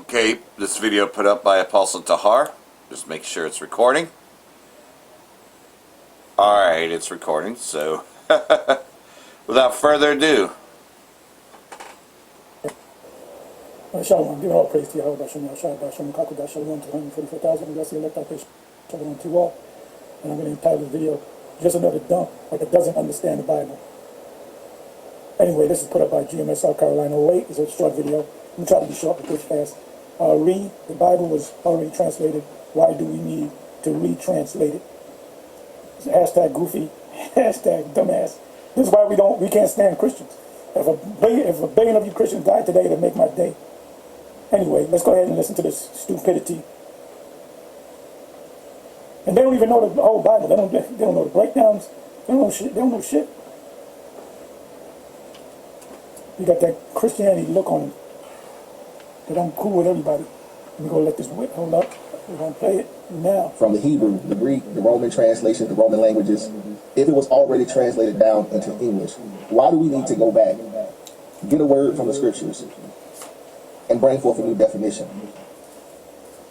Okay, this video put up by Apostle Tahar. Just make sure it's recording. Alright, it's recording, so without further ado. Shalom, give all praise to Yahweh, Bashem, Yahshua, Bashem, Kakudah, Shalom, to 144,000, bless the elect, I pray Shalom to all. And I'm going to entitle the video, Just Another Dump, like it doesn't understand the Bible. Anyway, this is put up by GMS South Carolina 08. It's a short video. I'm going to try to be short but push fast. Read, the Bible was already translated. Why do we need to retranslate it? It's hashtag goofy, hashtag dumbass. This is why we can't stand Christians. If a billion of you Christians died today, it'd make my day. Anyway, let's go ahead and listen to this stupidity. And they don't even know the whole Bible. They don't know the breakdowns. They don't know shit. They don't know shit. You got that Christianity look on them. That I'm cool with everybody. We're going to let this whip hold up. We're going to play it now. From the Hebrew, the Greek, the Roman translation, the Roman languages, if it was already translated down into English, why do we need to go back, get a word from the scriptures, and bring forth a new definition?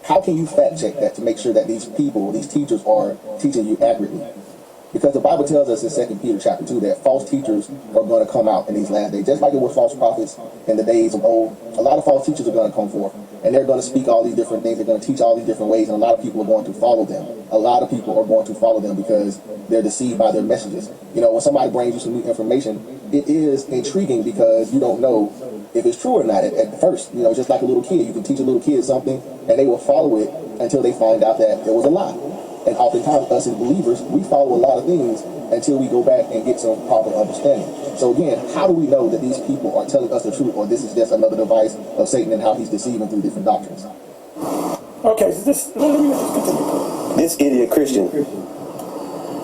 How can you fact check that to make sure that these people, these teachers, are teaching you accurately? Because the Bible tells us in 2 Peter chapter 2 that false teachers are going to come out in these last days. Just like it was false prophets in the days of old, a lot of false teachers are going to come forth. And they're going to speak all these different things. They're going to teach all these different ways. And a lot of people are going to follow them. A lot of people are going to follow them because they're deceived by their messages. You know, when somebody brings you some new information, it is intriguing because you don't know if it's true or not at first. You know, just like a little kid. You can teach a little kid something and they will follow it until they find out that it was a lie. And oftentimes, us as believers, we follow a lot of things until we go back and get some proper understanding. So again, how do we know that these people are telling us the truth, or this is just another device of Satan and how he's deceiving through different doctrines? Okay, so let me just continue. This idiot Christian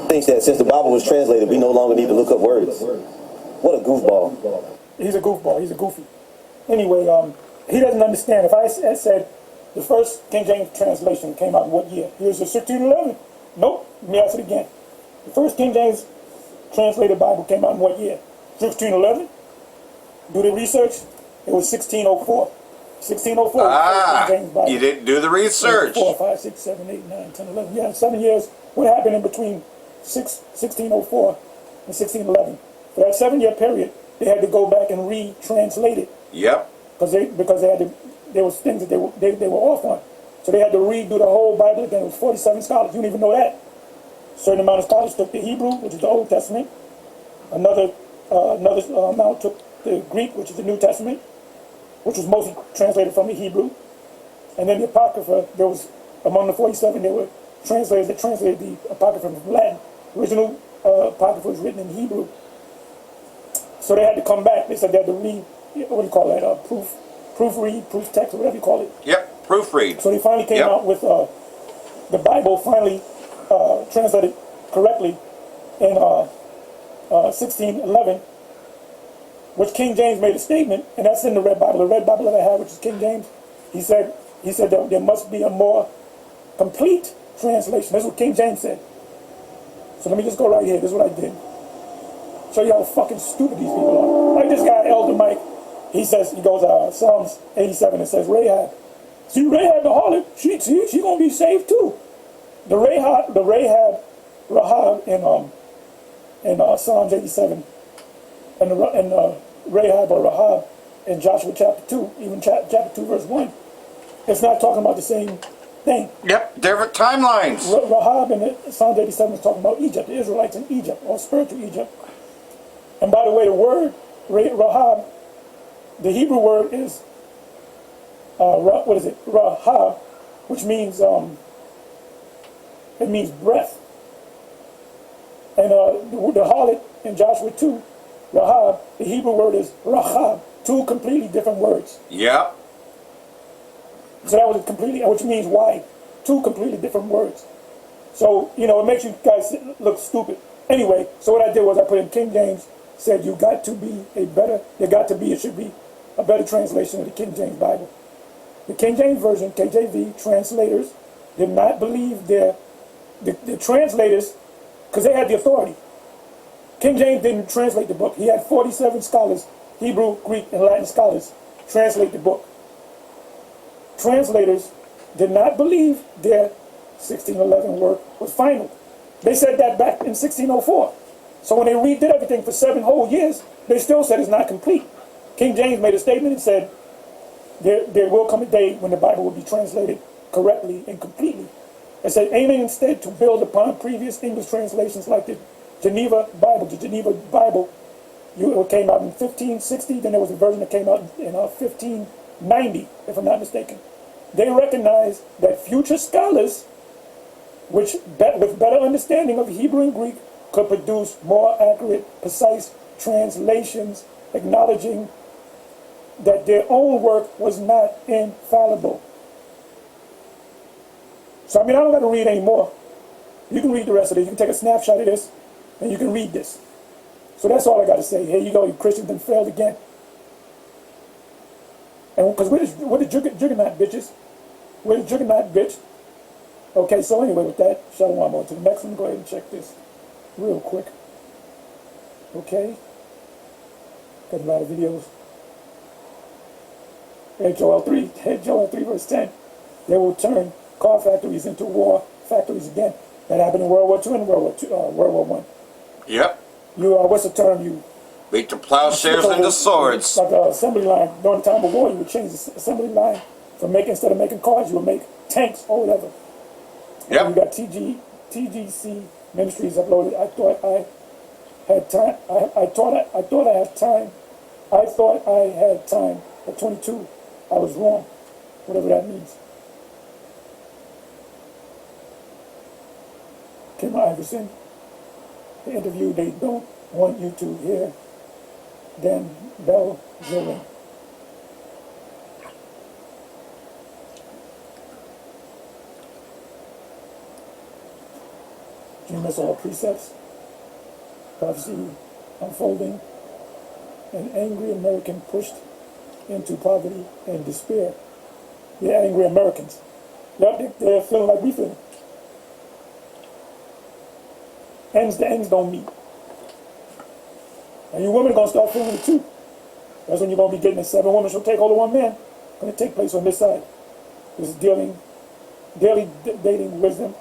thinks that since the Bible was translated, we no longer need to look up words. What a goofball. He's a goofball. He's a goofy. Anyway, he doesn't understand. If I said the first King James translation came out in what year? Here's the 1611. Nope. Let me ask it again. The first King James translated Bible came out in what year? 1611. Do the research. It was 1604. 1604. Ah, King James Bible. you didn't do the research. 4, 5, 6, 7, 8, 9, 10, 11. Yeah, 7 years. What happened in between 1604 and 1611? For that 7-year period, they had to go back and retranslate it. Yep. Because there was things that they were off on. So they had to redo the whole Bible again. It was 47 scholars. You don't even know that. A certain amount of scholars took the Hebrew, which is the Old Testament. Another amount took the Greek, which is the New Testament, which was mostly translated from the Hebrew. And then the Apocrypha, there was, among the 47, there were translators that translated the Apocrypha from Latin. The original Apocrypha was written in Hebrew. So they had to come back. They said they had to read, what do you call that, proofread, proof text, or whatever you call it. Yep, proofread. So they finally came out with the Bible finally translated correctly in 1611, which King James made a statement, and that's in the Red Bible. The Red Bible that I have, which is King James, he said that there must be a more complete translation. That's what King James said. So let me just go right here. This is what I did. Show you how fucking stupid these people are. Like this guy, Elder Mike. He goes, Psalms 87, and says, Rahab. See, Rahab the harlot, she gonna be saved too. The Rahab in Psalms 87, and Rahab or Rahab in Joshua chapter 2, even chapter 2 verse 1, it's not talking about the same thing. Yep, different timelines. Rahab in Psalms 87 is talking about Egypt, the Israelites in Egypt, or spiritual Egypt. And by the way, the word Rahab, the Hebrew word is Rahab, which means it means breath. And the harlot in Joshua 2, Rahab, the Hebrew word is Rahab, two completely different words. Yep. So that was which means why, two completely different words. So it makes you guys look stupid. Anyway, so what I did was I put in King James, said it should be a better translation of the King James Bible. The King James Version, KJV, translators did not believe the translators, because they had the authority. King James didn't translate the book. He had 47 scholars, Hebrew, Greek, and Latin scholars, translate the book. translators did not believe their 1611 work was final. They said that back in 1604. So when they redid everything for 7 whole years, they still said it's not complete. King James made a statement and said, there will come a day when the Bible will be translated correctly and completely. It said, aiming instead to build upon previous English translations like the Geneva Bible. The Geneva Bible it came out in 1560, then there was a version that came out in 1590, if I'm not mistaken. They recognized that future scholars, with better understanding of Hebrew and Greek, could produce more accurate, precise translations, acknowledging that their own work was not infallible. So, I mean, I don't got to read anymore. You can read the rest of it. You can take a snapshot of this, and you can read this. So that's all I got to say. Here you go, you Christians done failed again. And because we're the juggernaut bitches. We're the juggernaut bitch. Okay, so anyway, with that, shalom on to the next one. Go ahead and check this real quick. Okay. Got a lot of videos. Joel 3 verse 10. They will turn car factories into war factories again. That happened in World War II and World War I. Yep. You, what's the term you? Beat the plowshares into swords. Like an assembly line. During the time of war, you would change the assembly line from instead of making cars, you would make tanks or whatever. Yep. You got TGC Ministries uploaded. I thought I had time. I thought I had time. I thought I had time. At 22, I was wrong. Whatever that means. Kim Iverson. The interview they don't want you to hear. Dan Belgevin. You miss all precepts, prophecy unfolding, an angry American pushed into poverty and despair. They're angry Americans. They're feeling like we feel. The ends don't meet. And you women are going to start feeling it too. That's when you're going to be getting it. 7 women shall take hold of 1 man. Going to take place on this side. This is daily dating wisdom.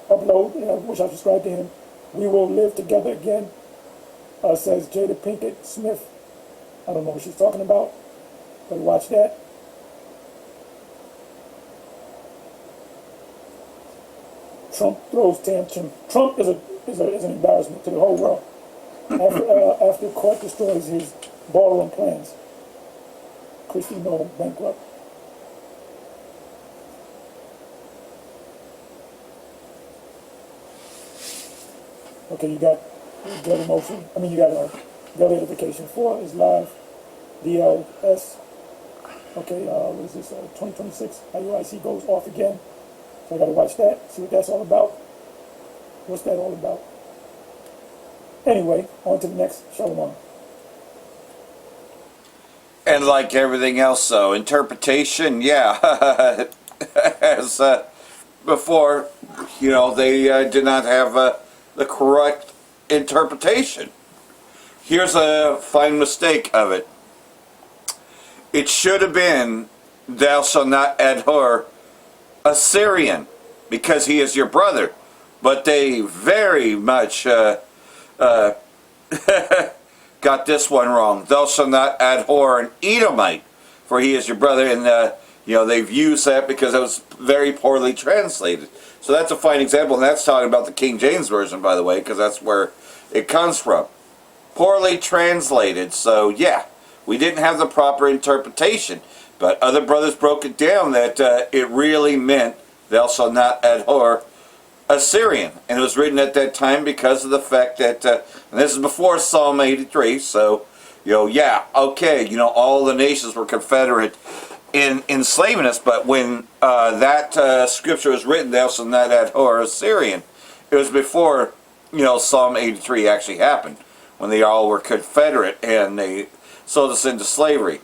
Upload, I wish I subscribed to him. We will live together again, says Jada Pinkett Smith. I don't know what she's talking about, but watch that. Trump throws tantrum. Trump is an embarrassment to the whole world after court destroys his ballroom plans. Christie No bankrupt. Okay, you got Daily Motion. I mean, you got Daily Edification 4 is live. DLS. Okay, what is this? 2026. IUIC goes off again. So I got to watch that, see what that's all about. What's that all about? Anyway, on to the next. Shalom. And like everything else, though, interpretation, yeah. As before, they did not have the correct interpretation. Here's a fine mistake of it. It should have been, thou shalt not abhor a Syrian, because he is your brother. But they very much got this one wrong. Thou shalt not abhor an Edomite, for he is your brother. And they've used that because it was very poorly translated. So that's a fine example, and that's talking about the King James Version, by the way, because that's where it comes from. Poorly translated, so yeah, we didn't have the proper interpretation. But other brothers broke it down that it really meant, thou shalt not abhor a Syrian. And it was written at that time because of the fact that, and this is before Psalm 83, so, yeah, okay, all the nations were confederate in enslaving us, but when that scripture was written, thou shalt not abhor a Syrian, it was before, Psalm 83 actually happened, when they all were confederate and they sold us into slavery.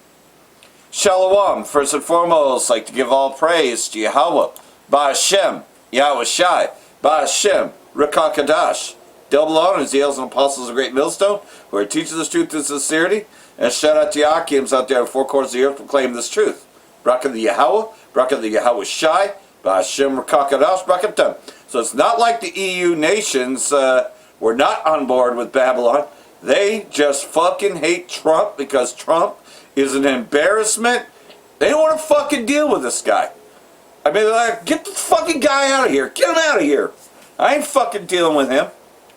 Shalom, first and foremost, like to give all praise to Yahweh, Ba'ashem, Yahweh Shai, Ba'ashem, Rekakadash. Double honor to the elders and apostles of Great Millstone, who are teachers of truth and sincerity, and shout out to the Akims out there in 4 corners of the earth proclaim this truth. Bracha the Yahweh, Bracha the Yahweh Shai, Ba'Hashem Rakakadosh, Brakatam. So it's not like the EU nations were not on board with Babylon. They just fucking hate Trump because Trump is an embarrassment. They don't want to fucking deal with this guy. I mean, like, get the fucking guy out of here. Get him out of here. I ain't fucking dealing with him.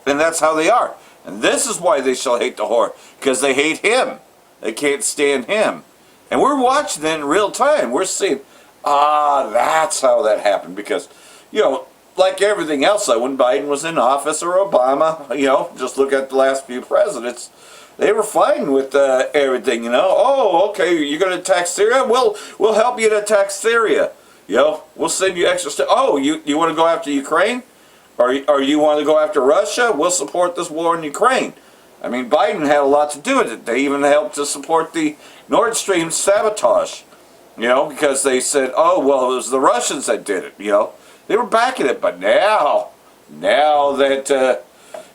And that's how they are. And this is why they shall hate the whore. Because they hate him. They can't stand him. And we're watching it in real time. We're seeing, that's how that happened. Because, you know, like everything else, like when Biden was in office or Obama, you know, just look at the last few presidents. They were fine with everything, you know. Oh, okay, you're going to attack Syria? We'll help you to attack Syria. You know, we'll send you extra stuff. Oh, you want to go after Ukraine? Or you want to go after Russia? We'll support this war in Ukraine. I mean, Biden had a lot to do with it. They even helped to support the Nord Stream sabotage. You know, because they said, oh, well, it was the Russians that did it, you know. They were backing it. But now that,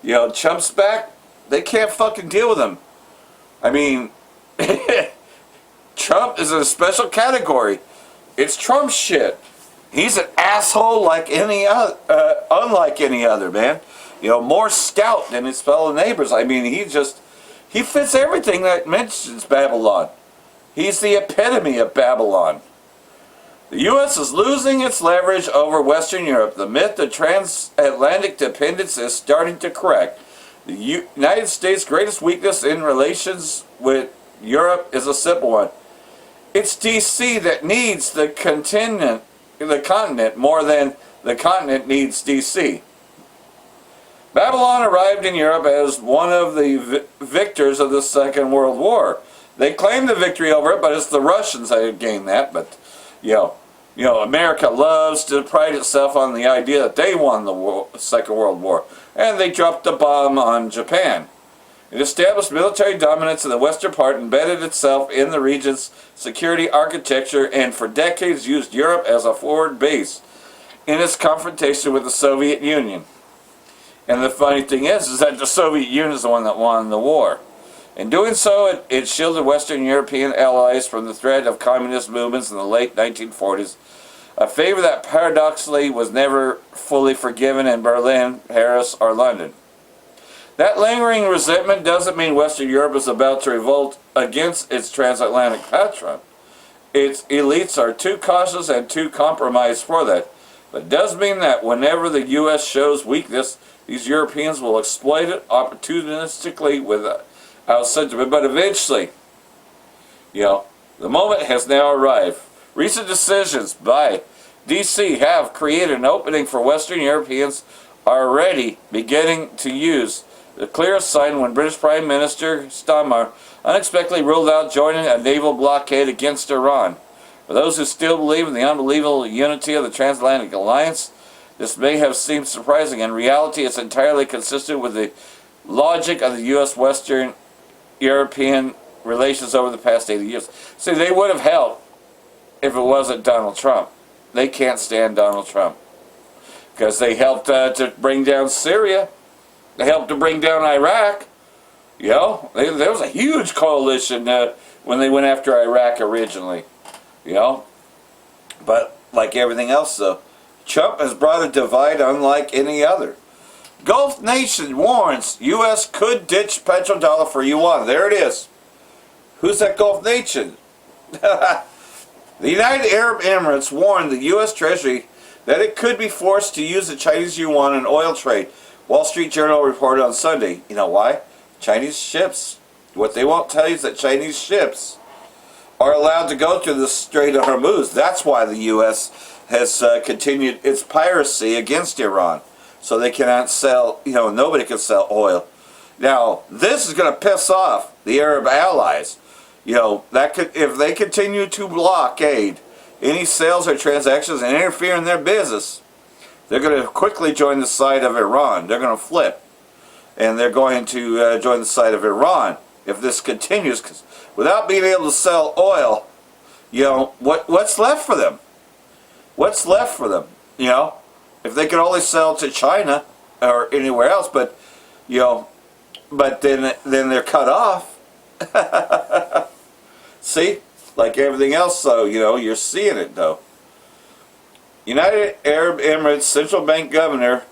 you know, Trump's back, they can't fucking deal with him. I mean, Trump is in a special category. It's Trump shit. He's an asshole like any other, unlike any other, man. You know, more stout than his fellow neighbors. I mean, he fits everything that mentions Babylon. He's the epitome of Babylon. The U.S. is losing its leverage over Western Europe. The myth of transatlantic dependence is starting to crack. The United States' greatest weakness in relations with Europe is a simple one. It's D.C. that needs the continent more than the continent needs D.C. Babylon arrived in Europe as one of the victors of the Second World War. They claimed the victory over it, but it's the Russians that had gained that. But, you know, America loves to pride itself on the idea that they won the Second World War. And they dropped the bomb on Japan. It established military dominance in the western part, embedded itself in the region's security architecture, and for decades used Europe as a forward base in its confrontation with the Soviet Union. And the funny thing is that the Soviet Union is the one that won the war. In doing so, it shielded Western European allies from the threat of communist movements in the late 1940s, a favor that paradoxically was never fully forgiven in Berlin, Paris, or London. That lingering resentment doesn't mean Western Europe is about to revolt against its transatlantic patron. Its elites are too cautious and too compromised for that. But it does mean that whenever the U.S. shows weakness, these Europeans will exploit it opportunistically without sentiment. But eventually, you know, the moment has now arrived. Recent decisions by D.C. have created an opening for Western Europeans already beginning to use. The clearest sign when British Prime Minister Starmer unexpectedly ruled out joining a naval blockade against Iran. For those who still believe in the unbelievable unity of the transatlantic alliance, this may have seemed surprising. In reality, it's entirely consistent with the logic of the U.S.-Western European relations over the past 80 years. See, they would have helped if it wasn't Donald Trump. They can't stand Donald Trump because they helped to bring down Syria. They helped to bring down Iraq. You know, there was a huge coalition when they went after Iraq originally. You know, but like everything else, though, Trump has brought a divide unlike any other. Gulf nation warns U.S. could ditch petrodollar for yuan. There it is. Who's that Gulf nation? The United Arab Emirates warned the U.S. Treasury that it could be forced to use the Chinese yuan in oil trade. Wall Street Journal reported on Sunday. You know why? Chinese ships. What they won't tell you is that Chinese ships are allowed to go through the Strait of Hormuz. That's why the U.S. has continued its piracy against Iran. So they cannot sell, you know, nobody can sell oil. Now, this is going to piss off the Arab allies. You know, that could, if they continue to blockade any sales or transactions and interfere in their business, they're going to quickly join the side of Iran. They're going to flip. And they're going to join the side of Iran if this continues. Because without being able to sell oil, you know, what's left for them? What's left for them? You know, if they could only sell to China or anywhere else, but, you know, but then they're cut off. See? like everything else, though, you're seeing it, though. United Arab Emirates central bank governor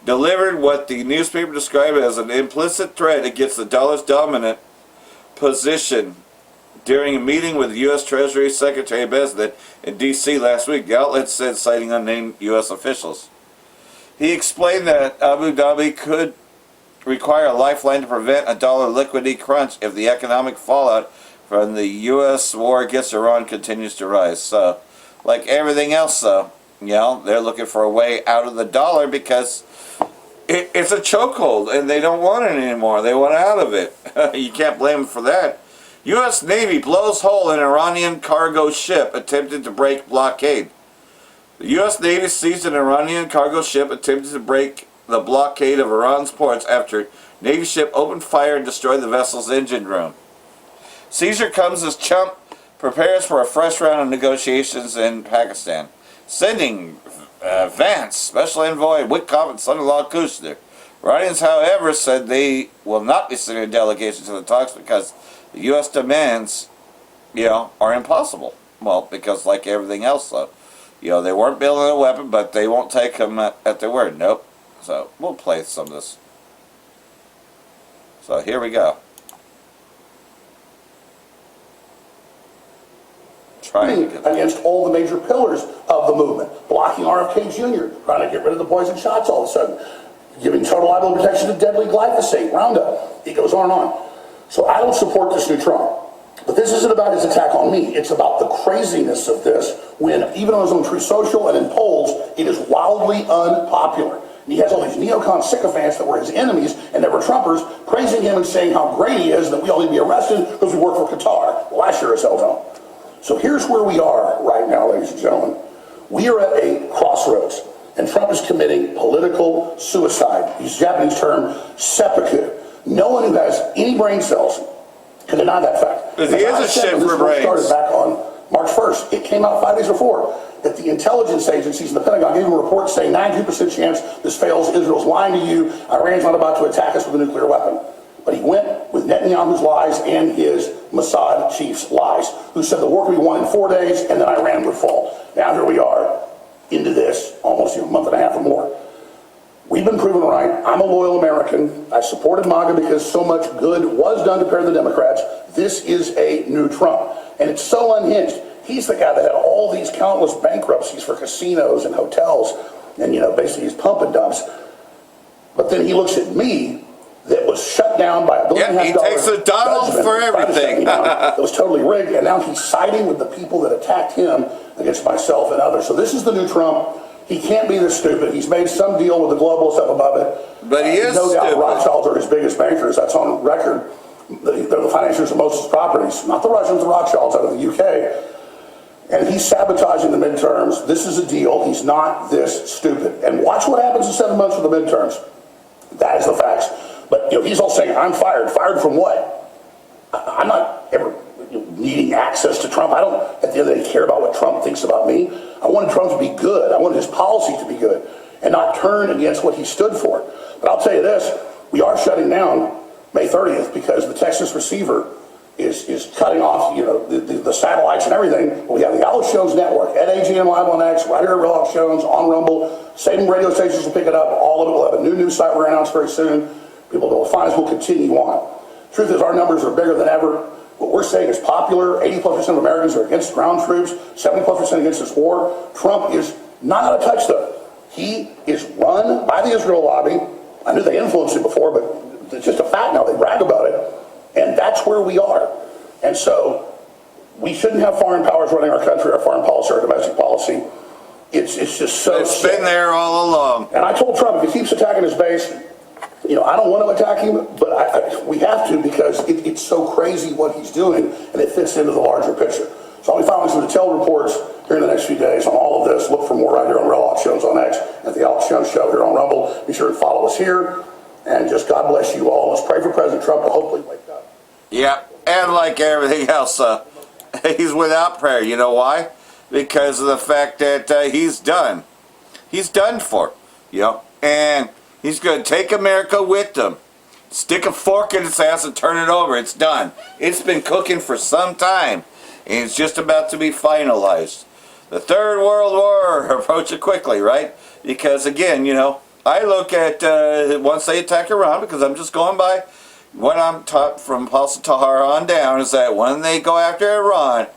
delivered what the newspaper described as an implicit threat against the dollar's dominant position during a meeting with U.S. Treasury Secretary Bezdek in D.C. last week, the outlet said, citing unnamed U.S. officials. He explained that Abu Dhabi could require a lifeline to prevent a dollar liquidity crunch if the economic fallout from the U.S. war against Iran continues to rise. So, like everything else, though, they're looking for a way out of the dollar because it's a chokehold and they don't want it anymore. They want out of it. You can't blame them for that. U.S. Navy blows hole in Iranian cargo ship attempted to break blockade. The U.S. Navy seized an Iranian cargo ship attempted to break the blockade of Iran's ports after Navy ship opened fire and destroyed the vessel's engine room. Seizure comes as Trump prepares for a fresh round of negotiations in Pakistan, sending Vance, Special Envoy Witkoff, and son-in-law Kushner. Iranians, however, said they will not be sending a delegation to the talks because the U.S. demands, are impossible. Well, because like everything else, though, they weren't building a weapon, but they won't take them at their word. Nope. So we'll play some of this. So here we go. Against all the major pillars of the movement, blocking RFK Jr., trying to get rid of the poison shots all of a sudden, giving total liability protection to deadly glyphosate, Roundup. It goes on and on. So I don't support this new Trump. But this isn't about his attack on me. It's about the craziness of this when, even on his own Truth Social and in polls, it is wildly unpopular. And he has all these neocon sycophants that were his enemies and that were Trumpers praising him and saying how great he is and that we all need to be arrested because we work for Qatar. Well, I sure as hell don't. So here's where we are right now, ladies and gentlemen. We are at a crossroads, and Trump is committing political suicide. Use the Japanese term, seppuku. No one who has any brain cells can deny that fact. Because he is a shit for brains. Started back on March 1st. It came out 5 days before that the intelligence agencies in the Pentagon gave him a report saying 92% chance this fails. Israel's lying to you. Iran's not about to attack us with a nuclear weapon. But he went with Netanyahu's lies and his Mossad chief's lies, who said the war could be won in 4 days and then Iran would fall. Now here we are into this, almost a month and a half or more. We've been proven right. I'm a loyal American. I supported MAGA because so much good was done to pair the Democrats. This is a new Trump. And it's so unhinged. He's the guy that had all these countless bankruptcies for casinos and hotels and, basically his pump and dumps. But then he looks at me that was shut down by $1.5 billion. Yeah, he takes a Donald for everything. It was totally rigged, and now he's siding with the people that attacked him against myself and others. So this is the new Trump. He can't be this stupid. He's made some deal with the globalists up above it. But he is no doubt stupid. Rothschilds are his biggest bankers. That's on record. They're the financiers of most of his properties. Not the Russians, the Rothschilds out of the UK. And he's sabotaging the midterms. This is a deal. He's not this stupid. And watch what happens in 7 months with the midterms. That is the facts. But he's all saying, I'm fired. Fired from what? I'm not ever needing access to Trump. I don't, at the end of the day, care about what Trump thinks about me. I wanted Trump to be good. I wanted his policy to be good and not turn against what he stood for. But I'll tell you this, we are shutting down May 30th because the Texas receiver is cutting off, the satellites and everything. We have the Alex Jones Network at AGM Live on X, right here at Real Alex Jones, on Rumble. Same radio stations will pick it up. All of it will have a new news site we're going to announce very soon. People that will find us will continue on. Truth is, our numbers are bigger than ever. What we're saying is popular. 80+% of Americans are against ground troops. 70+% against this war. Trump is not out of touch, though. He is run by the Israel lobby. I knew they influenced it before, but it's just a fact now. They brag about it. And that's where we are. And so we shouldn't have foreign powers running our country, our foreign policy, our domestic policy. It's just so It's been there all along. And I told Trump, if he keeps attacking his base, I don't want to attack him, but we have to because it's so crazy what he's doing, and it fits into the larger picture. So I'll be filing some detailed reports here in the next few days on all of this. Look for more right here on Real Alex Jones on X, at the Alex Jones Show here on Rumble. Be sure to follow us here, and just God bless you all. Let's pray for President Trump to hopefully wake up. Yeah, and like everything else, he's without prayer. You know why? Because of the fact that he's done. He's done for, and he's going to take America with him. Stick a fork in its ass and turn it over. It's done. It's been cooking for some time. and it's just about to be finalized. The Third World War approaching quickly, right? Because again, you know, I look at once they attack Iran, because I'm just going by what I'm taught from Apostle Tahar on down, is that when they go after Iran,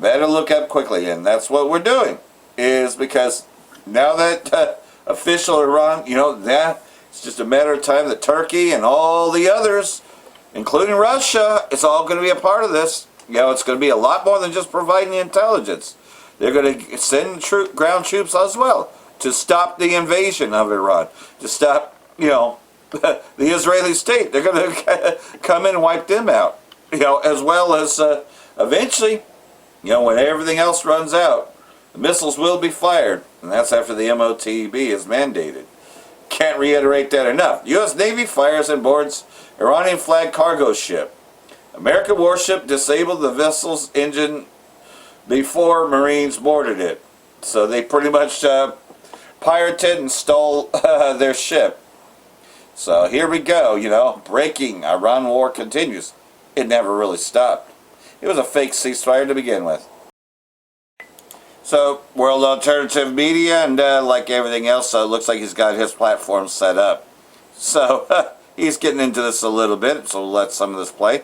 better look up quickly, and that's what we're doing. Is because now that official Iran, you know, that it's just a matter of time that Turkey and all the others, including Russia, is all going to be a part of this. You know, it's going to be a lot more than just providing the intelligence. They're going to send ground troops as well to stop the invasion of Iran, to stop, you know, the Israeli state. They're going to come in and wipe them out, you know, as well as eventually, you know, when everything else runs out, the missiles will be fired, and that's after the MOTB is mandated. Can't reiterate that enough. U.S. Navy fires and boards Iranian flag cargo ship. American warship disabled the vessel's engine before Marines boarded it. So they pretty much pirated and stole their ship. So here we go, you know, breaking. Iran war continues. It never really stopped. It was a fake ceasefire to begin with. So, World Alternative Media, and like everything else, it looks like he's got his platform set up. So, he's getting into this a little bit, so we'll let some of this play.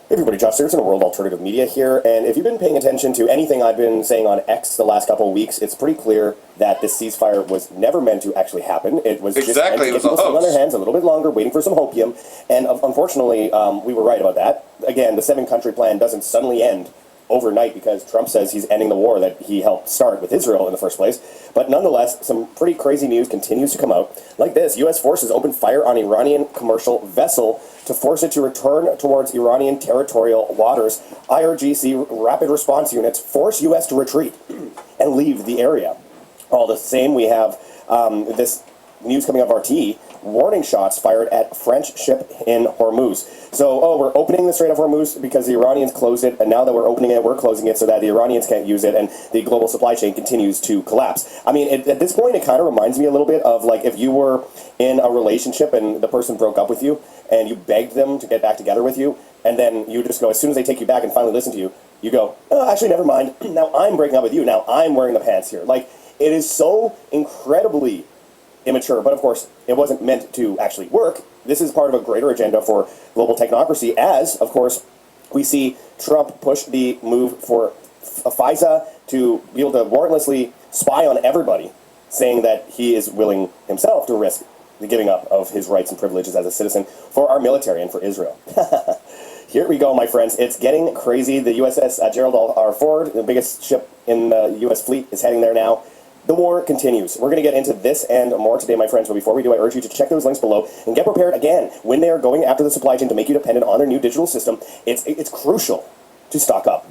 Hey everybody, Josh Stevenson of World Alternative Media here, and if you've been paying attention to anything I've been saying on X the last couple of weeks, it's pretty clear that this ceasefire was never meant to actually happen. It was just meant to get people sitting on their hands a little bit longer, waiting for some hopium, and unfortunately, we were right about that. Again, the 7-country plan doesn't suddenly end overnight because Trump says he's ending the war that he helped start with Israel in the first place. But nonetheless, some pretty crazy news continues to come out. Like this, U.S. forces opened fire on Iranian commercial vessel to force it to return towards Iranian territorial waters. IRGC rapid response units force U.S. to retreat and leave the area. All the same, we have this news coming out of RT, warning shots fired at French ship in Hormuz. So, we're opening the Strait of Hormuz because the Iranians closed it, and now that we're opening it, we're closing it so that the Iranians can't use it, and the global supply chain continues to collapse. I mean, at this point, it kind of reminds me a little bit of, like, if you were in a relationship and the person broke up with you, and you begged them to get back together with you, and then you just go, as soon as they take you back and finally listen to you, you go, oh, actually, never mind. Now I'm breaking up with you. Now I'm wearing the pants here. Like, it is so incredibly immature, but of course, it wasn't meant to actually work. This is part of a greater agenda for global technocracy, as, of course, we see Trump push the move for FISA to be able to warrantlessly spy on everybody, saying that he is willing himself to risk the giving up of his rights and privileges as a citizen for our military and for Israel. Here we go, my friends. It's getting crazy. The USS Gerald R. Ford, the biggest ship in the U.S. fleet, is heading there now. The war continues. We're going to get into this and more today, my friends, but before we do, I urge you to check those links below and get prepared again when they are going after the supply chain to make you dependent on their new digital system. It's crucial to stock up.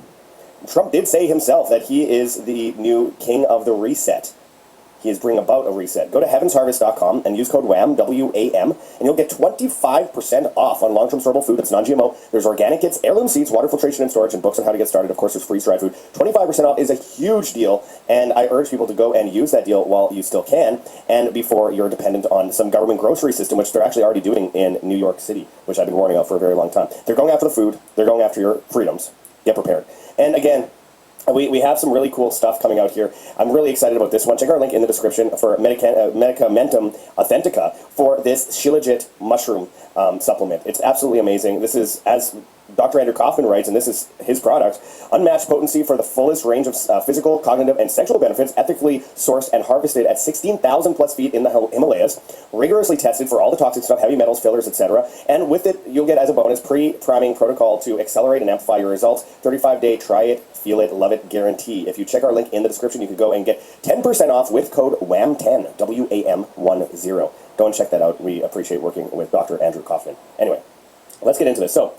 Trump did say himself that he is the new king of the reset. He is bringing about a reset. Go to heavensharvest.com and use code WAM, W-A-M, and you'll get 25% off on long-term storable food that's non-GMO. There's organic kits, heirloom seeds, water filtration and storage, and books on how to get started. Of course, there's freeze-dried food. 25% off is a huge deal, and I urge people to go and use that deal while you still can, and before you're dependent on some government grocery system, which they're actually already doing in New York City, which I've been warning of for a very long time. They're going after the food. They're going after your freedoms. Get prepared. And again, we have some really cool stuff coming out here. I'm really excited about this one. Check our link in the description for Medicamentum Authentica for this Shilajit mushroom supplement. It's absolutely amazing. This is, as Dr. Andrew Kaufman writes, and this is his product, unmatched potency for the fullest range of physical, cognitive, and sexual benefits, ethically sourced and harvested at 16,000 plus feet in the Himalayas, rigorously tested for all the toxic stuff, heavy metals, fillers, etc. And with it, you'll get as a bonus pre-priming protocol to accelerate and amplify your results. 35-day try it, feel it, love it guarantee. If you check our link in the description, you can go and get 10% off with code WAM10, W-A-M-10. Go and check that out. We appreciate working with Dr. Andrew Kaufman. Anyway, let's get into this. So,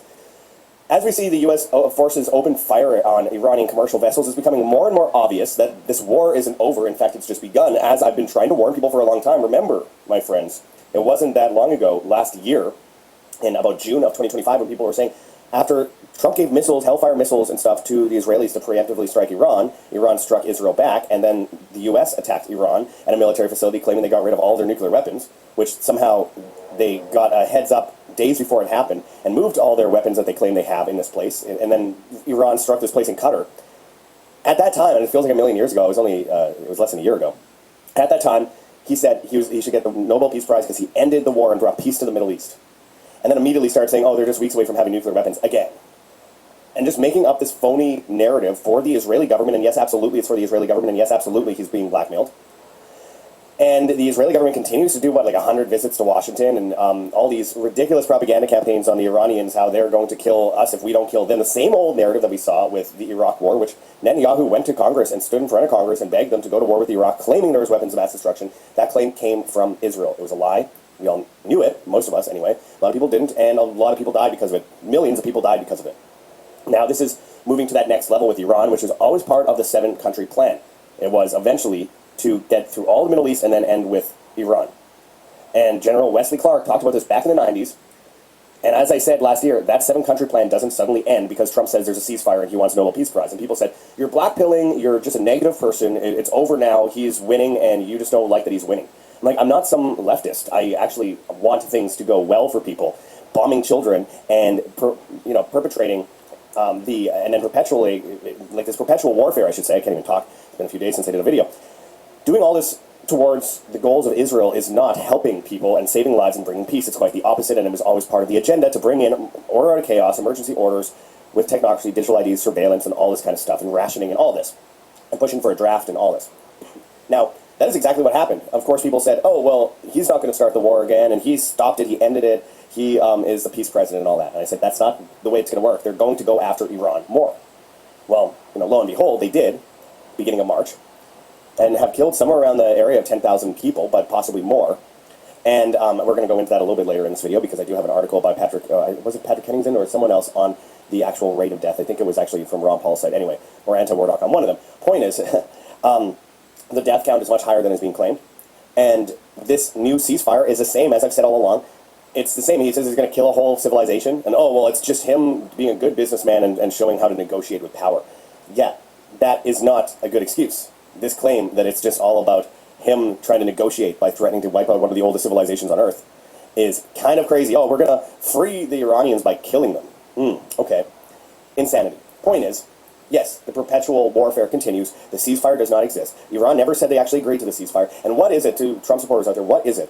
as we see the U.S. forces open fire on Iranian commercial vessels, it's becoming more and more obvious that this war isn't over. In fact, it's just begun, as I've been trying to warn people for a long time. Remember, my friends, it wasn't that long ago, last year, in about June of 2025, when people were saying, after Trump gave missiles, Hellfire missiles and stuff to the Israelis to preemptively strike Iran, Iran struck Israel back, and then the U.S. attacked Iran at a military facility claiming they got rid of all their nuclear weapons, which somehow they got a heads up days before it happened and moved all their weapons that they claim they have in this place. And then Iran struck this place in Qatar. At that time, and it feels like a million years ago, it was less than a year ago. At that time, he said he should get the Nobel Peace Prize because he ended the war and brought peace to the Middle East. And then immediately started saying, oh, they're just weeks away from having nuclear weapons again. And just making up this phony narrative for the Israeli government, and yes, absolutely, it's for the Israeli government, and yes, absolutely, he's being blackmailed. And the Israeli government continues to do, 100 visits to Washington, and all these ridiculous propaganda campaigns on the Iranians, how they're going to kill us if we don't kill them. The same old narrative that we saw with the Iraq war, which Netanyahu went to Congress and stood in front of Congress and begged them to go to war with Iraq, claiming there was weapons of mass destruction. That claim came from Israel. It was a lie. We all knew it, most of us anyway. A lot of people didn't, and a lot of people died because of it. Millions of people died because of it. Now this is moving to that next level with Iran, which was always part of the 7-country plan. It was eventually to get through all the Middle East and then end with Iran. And General Wesley Clark talked about this back in the 90s. And as I said last year, that 7-country plan doesn't suddenly end because Trump says there's a ceasefire and he wants a Nobel Peace Prize. And people said, you're blackpilling, you're just a negative person, it's over now, he's winning, and you just don't like that he's winning. I'm not some leftist. I actually want things to go well for people. Bombing children and perpetrating and then perpetually, this perpetual warfare, I should say. I can't even talk. It's been a few days since I did a video. Doing all this towards the goals of Israel is not helping people and saving lives and bringing peace. It's quite the opposite, and it was always part of the agenda to bring in order out of chaos, emergency orders with technology, digital IDs, surveillance, and all this kind of stuff, and rationing and all this, and pushing for a draft and all this. Now, that is exactly what happened. Of course, people said, oh, well, he's not going to start the war again, and he stopped it, he ended it, he is the peace president and all that. And I said, that's not the way it's going to work. They're going to go after Iran more. Well, lo and behold, they did, beginning of March, and have killed somewhere around the area of 10,000 people, but possibly more. And we're going to go into that a little bit later in this video because I do have an article by Patrick, was it Patrick Kennington or someone else on the actual rate of death? I think it was actually from Ron Paul's site anyway, or anti-war.com, one of them. Point is, the death count is much higher than is being claimed. And this new ceasefire is the same, as I've said all along. It's the same. He says he's going to kill a whole civilization. And, oh, well, it's just him being a good businessman and showing how to negotiate with power. Yeah, that is not a good excuse. This claim that it's just all about him trying to negotiate by threatening to wipe out one of the oldest civilizations on Earth is kind of crazy. Oh, we're going to free the Iranians by killing them. Okay. Insanity. Point is, yes, the perpetual warfare continues. The ceasefire does not exist. Iran never said they actually agreed to the ceasefire. And what is it to Trump supporters out there? What is it?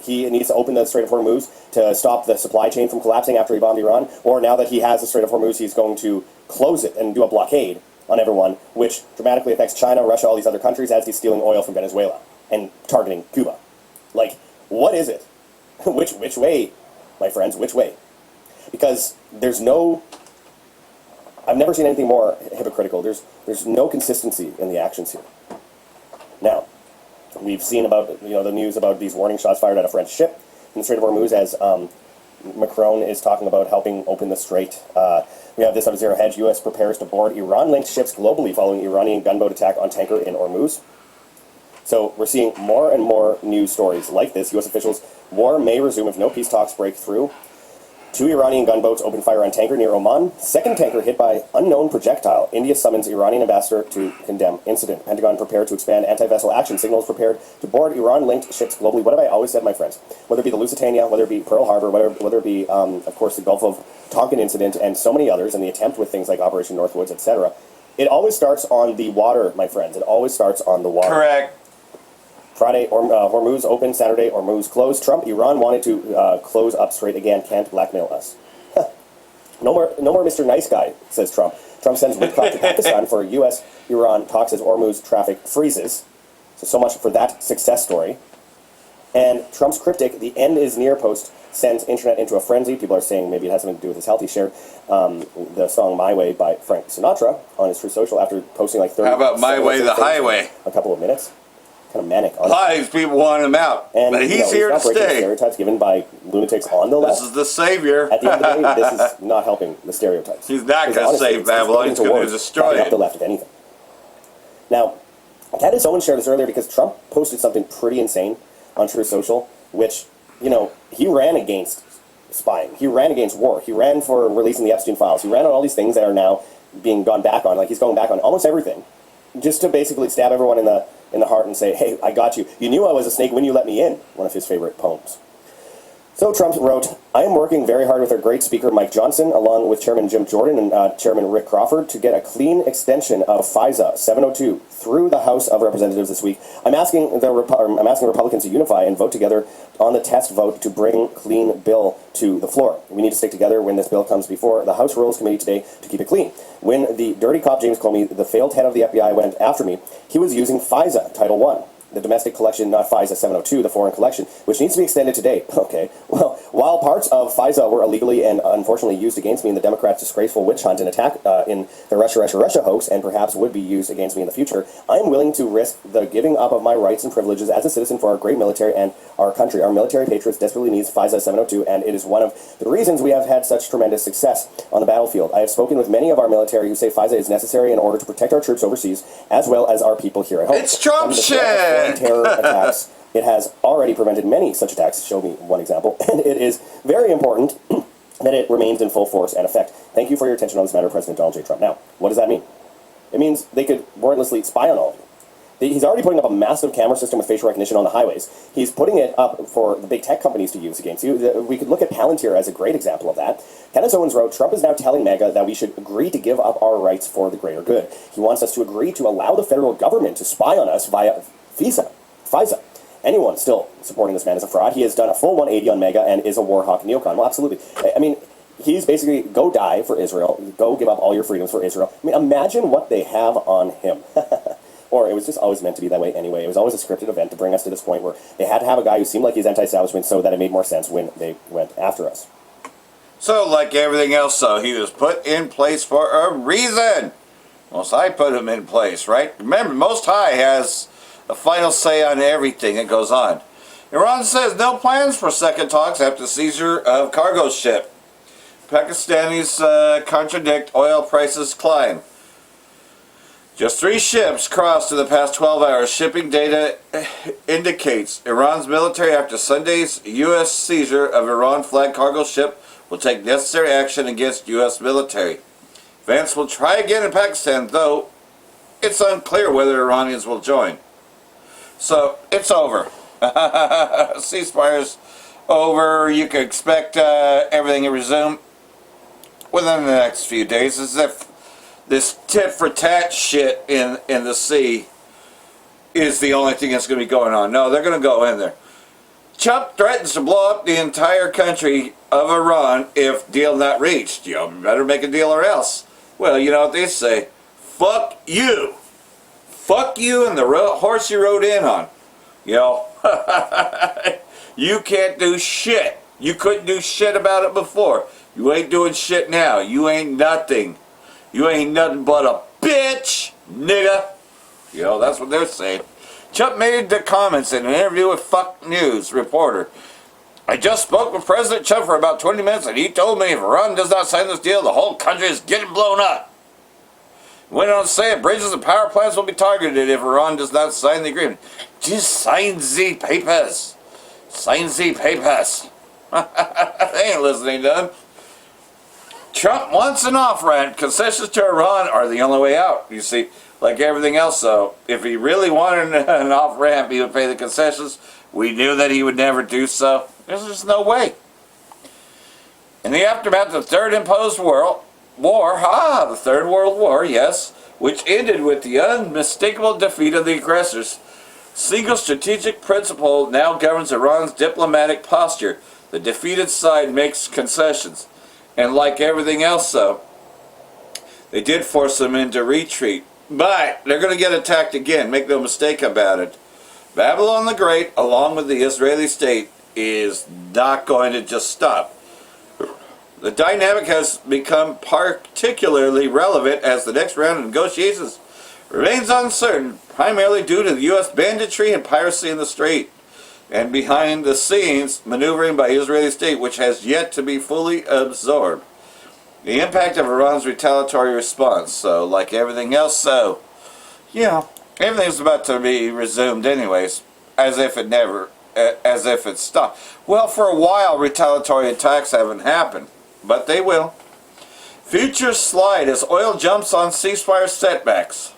He needs to open the Strait of Hormuz to stop the supply chain from collapsing after he bombed Iran? Or now that he has the Strait of Hormuz, he's going to close it and do a blockade on everyone, which dramatically affects China, Russia, all these other countries, as he's stealing oil from Venezuela and targeting Cuba. What is it? Which way, my friends, which way? Because there's no... I've never seen anything more hypocritical. There's no consistency in the actions here. Now, we've seen about the news about these warning shots fired at a French ship in the Strait of Hormuz as Macron is talking about helping open the strait. We have this out of Zero Hedge. U.S. prepares to board Iran-linked ships globally following Iranian gunboat attack on tanker in Hormuz. So we're seeing more and more news stories like this. U.S. officials, war may resume if no peace talks break through. 2 Iranian gunboats open fire on tanker near Oman. Second tanker hit by unknown projectile. India summons Iranian ambassador to condemn incident. Pentagon prepared to expand anti-vessel action. Signals prepared to board Iran-linked ships globally. What have I always said, my friends? Whether it be the Lusitania, whether it be Pearl Harbor, whether it be, of course, the Gulf of Tonkin incident, and so many others, and the attempt with things like Operation Northwoods, etc. It always starts on the water, my friends. It always starts on the water. Correct. Friday, Hormuz open. Saturday, Hormuz closed. Trump, Iran wanted to close up strait again. Can't blackmail us. No more Mr. Nice Guy, says Trump. Trump sends Whitcock to Pakistan for U.S.-Iran talks as Hormuz traffic freezes. So much for that success story. And Trump's cryptic, the end is near post, sends internet into a frenzy. People are saying maybe it has something to do with his health. He shared the song My Way by Frank Sinatra on his Truth Social after posting 30 How about My Way, the Highway? A couple of minutes. Kind of manic. A lot of these people want him out, and, but he's here to stay. Stereotypes given by lunatics on the left. This is the savior. At the end of the day, this is not helping the stereotypes. He's not going to save Babylon. He's going to destroy it. The left, if anything. Now, Candace Owens shared this earlier because Trump posted something pretty insane on Truth Social, which he ran against spying. He ran against war. He ran for releasing the Epstein files. He ran on all these things that are now being gone back on. He's going back on almost everything, just to basically stab everyone in the heart and say, hey, I got you. You knew I was a snake when you let me in, one of his favorite poems. So Trump wrote, I am working very hard with our great speaker Mike Johnson, along with Chairman Jim Jordan and Chairman Rick Crawford, to get a clean extension of FISA 702 through the House of Representatives this week. I'm asking Republicans to unify and vote together on the test vote to bring clean bill to the floor. We need to stick together when this bill comes before the House Rules Committee today to keep it clean. When the dirty cop James Comey, the failed head of the FBI, went after me, he was using FISA Title I. The domestic collection, not FISA 702, the foreign collection, which needs to be extended today. Okay, well, while parts of FISA were illegally and unfortunately used against me in the Democrats' disgraceful witch hunt and attack in the Russia hoax, and perhaps would be used against me in the future, I am willing to risk the giving up of my rights and privileges as a citizen for our great military and our country. Our military patriots desperately needs FISA 702, and it is one of the reasons we have had such tremendous success on the battlefield. I have spoken with many of our military who say FISA is necessary in order to protect our troops overseas, as well as our people here at home. It's Trump shit! Terror attacks. It has already prevented many such attacks. Show me one example. And it is very important that it remains in full force and effect. Thank you for your attention on this matter, President Donald J. Trump. Now, what does that mean? It means they could warrantlessly spy on all of you. He's already putting up a massive camera system with facial recognition on the highways. He's putting it up for the big tech companies to use against you. We could look at Palantir as a great example of that. Kenneth Owens wrote, Trump is now telling MAGA that we should agree to give up our rights for the greater good. He wants us to agree to allow the federal government to spy on us via FISA. Anyone still supporting this man is a fraud. He has done a full 180 on MAGA and is a war hawk neocon. Well, absolutely. I mean, he's basically, go die for Israel. Go give up all your freedoms for Israel. I mean, imagine what they have on him. Or it was just always meant to be that way anyway. It was always a scripted event to bring us to this point where they had to have a guy who seemed like he's anti-establishment so that it made more sense when they went after us. So, like everything else, though, he was put in place for a reason. Most High put him in place, right? Remember, Most High has a final say on everything that goes on. Iran says no plans for second talks after seizure of cargo ship. Pakistanis contradict, oil prices climb. Just 3 ships crossed in the past 12 hours. Shipping data indicates Iran's military, after Sunday's U.S. seizure of Iran-flagged cargo ship, will take necessary action against U.S. military. Vance will try again in Pakistan, though it's unclear whether Iranians will join. So, it's over. Ceasefire's over. You can expect everything to resume within the next few days, as if this tit-for-tat shit in the sea is the only thing that's going to be going on. No, they're going to go in there. Trump threatens to blow up the entire country of Iran if deal not reached. You better make a deal or else. Well, you know what they say. Fuck you. Fuck you and the horse you rode in on. You know, you can't do shit. You couldn't do shit about it before. You ain't doing shit now. You ain't nothing. You ain't nothing but a bitch, nigga. You know, that's what they're saying. Trump made the comments in an interview with Fox News reporter. I just spoke with President Trump for about 20 minutes, and he told me if Iran does not sign this deal, the whole country is getting blown up. He went on to say bridges and power plants will be targeted if Iran does not sign the agreement. Just sign the papers. Sign the papers. They ain't listening to him. Trump wants an off-ramp. Concessions to Iran are the only way out. You see, like everything else, though, if he really wanted an off-ramp, he would pay the concessions. We knew that he would never do so. There's just no way. In the aftermath of the Third Imposed War, the Third World War, yes, which ended with the unmistakable defeat of the aggressors, single strategic principle now governs Iran's diplomatic posture. The defeated side makes concessions. And like everything else, though, they did force them into retreat. But they're going to get attacked again. Make no mistake about it. Babylon the Great, along with the Israeli state, is not going to just stop. The dynamic has become particularly relevant as the next round of negotiations remains uncertain, primarily due to the U.S. banditry and piracy in the strait, and behind the scenes maneuvering by Israeli state, which has yet to be fully absorbed. The impact of Iran's retaliatory response. So, like everything else, everything's about to be resumed anyways, as if it stopped. Well, for a while, retaliatory attacks haven't happened, but they will. Futures slide as oil jumps on ceasefire setbacks.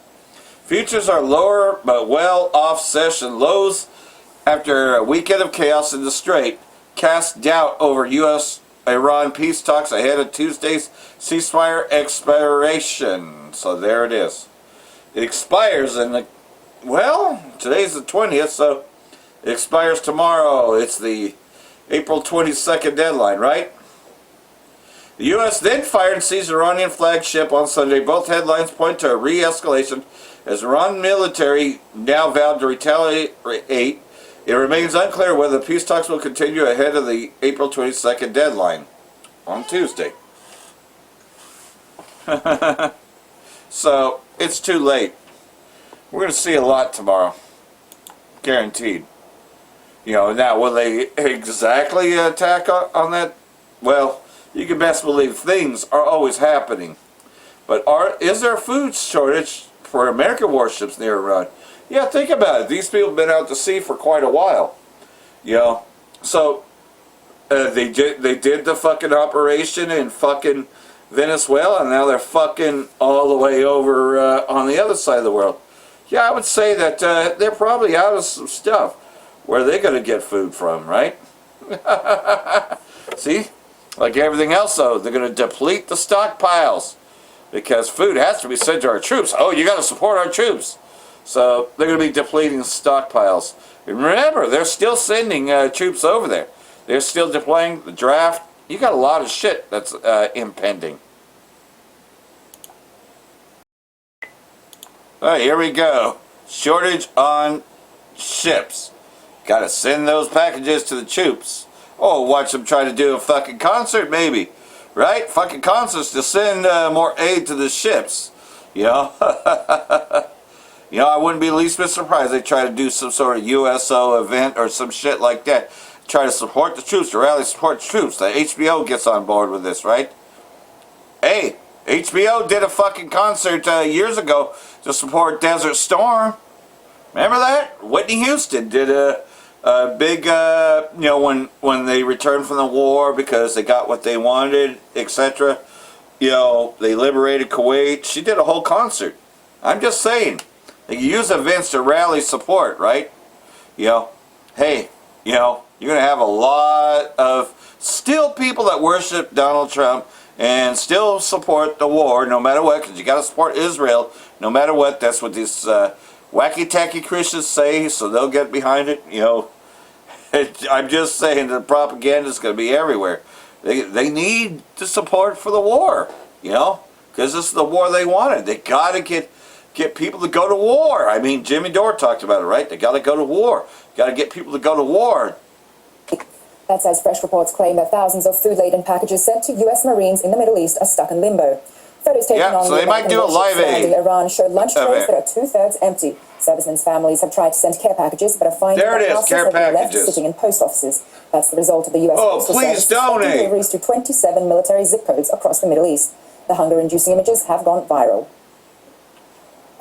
Futures are lower, but well off session lows after a weekend of chaos in the strait. cast doubt over U.S.-Iran peace talks ahead of Tuesday's ceasefire expiration. So there it is. It expires in today's the 20th, so it expires tomorrow. It's the April 22nd deadline, right? The U.S. then fired and seized Iranian flagship on Sunday. Both headlines point to a re-escalation as Iran military now vowed to retaliate. It remains unclear whether the peace talks will continue ahead of the April 22nd deadline on Tuesday. So, it's too late. We're going to see a lot tomorrow. Guaranteed. Now, will they exactly attack on that? Well, you can best believe things are always happening. But is there a food shortage for American warships near Iran? Yeah, think about it. These people have been out to sea for quite a while. So they did the fucking operation in fucking Venezuela, and now they're fucking all the way over on the other side of the world. Yeah, I would say that they're probably out of some stuff. Where are they going to get food from, right? See? Like everything else, though, they're going to deplete the stockpiles because food has to be sent to our troops. Oh, you got to support our troops. So they're going to be depleting stockpiles. And remember, they're still sending troops over there. They're still deploying the draft. You got a lot of shit that's impending. All right, here we go. Shortage on ships. Got to send those packages to the troops. Oh, watch them try to do a fucking concert, maybe. Right? Fucking concerts to send more aid to the ships. I wouldn't be the least bit surprised they try to do some sort of USO event or some shit like that. Try to support the troops, to rally support the troops. The HBO gets on board with this, right? Hey, HBO did a fucking concert years ago to support Desert Storm. Remember that? Whitney Houston did a big, when they returned from the war because they got what they wanted, etc. They liberated Kuwait. She did a whole concert. I'm just saying. They use events to rally support, right? Hey, you're going to have a lot of still people that worship Donald Trump and still support the war no matter what, because you got to support Israel no matter what. That's what these wacky-tacky Christians say, so they'll get behind it. I'm just saying the propaganda is going to be everywhere. They need the support for the war, because this is the war they wanted. They got to get people to go to war. I mean, Jimmy Dore talked about it, right? They got to go to war. Got to get people to go to war. That's as fresh reports claim that thousands of food-laden packages sent to U.S. Marines in the Middle East are stuck in limbo. Photos taken on so they might do a live aid Iran showed lunch trays that are two-thirds empty. Servicemen's families have tried to send care packages, but are finding there it is, care packages left sitting in post offices. That's the result of the U.S. Postal Service sending deliveries to 27 military zip codes across the Middle East. The hunger-inducing images have gone viral.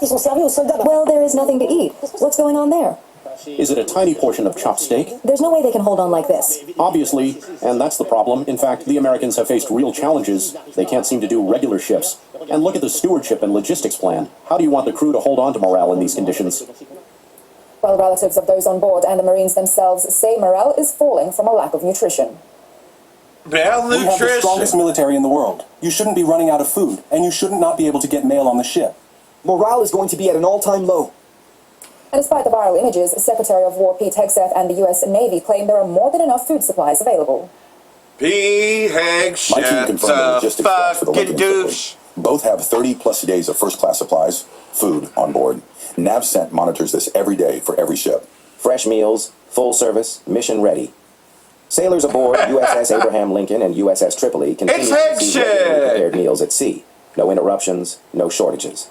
Well, there is nothing to eat. What's going on there? Is it a tiny portion of chopped steak? There's no way they can hold on like this. Obviously, and that's the problem. In fact, the Americans have faced real challenges. They can't seem to do regular shifts. And look at the stewardship and logistics plan. How do you want the crew to hold on to morale in these conditions? Well, relatives of those on board and the Marines themselves say morale is falling from a lack of nutrition. Malnutrition. We have the strongest military in the world. You shouldn't be running out of food, and you shouldn't not be able to get mail on the ship. Morale is going to be at an all-time low. And despite the viral images, Secretary of War Pete Hegseth and the U.S. Navy claim there are more than enough food supplies available. Pete Hegseth, My team confirmed the logistics plans for the Lincoln douche. Both have 30-plus days of first-class supplies, food, on board. NavCent monitors this every day for every ship. Fresh meals, full service, mission ready. Sailors aboard USS Abraham Lincoln and USS Tripoli continue to receive regularly prepared meals at sea. No interruptions, no shortages.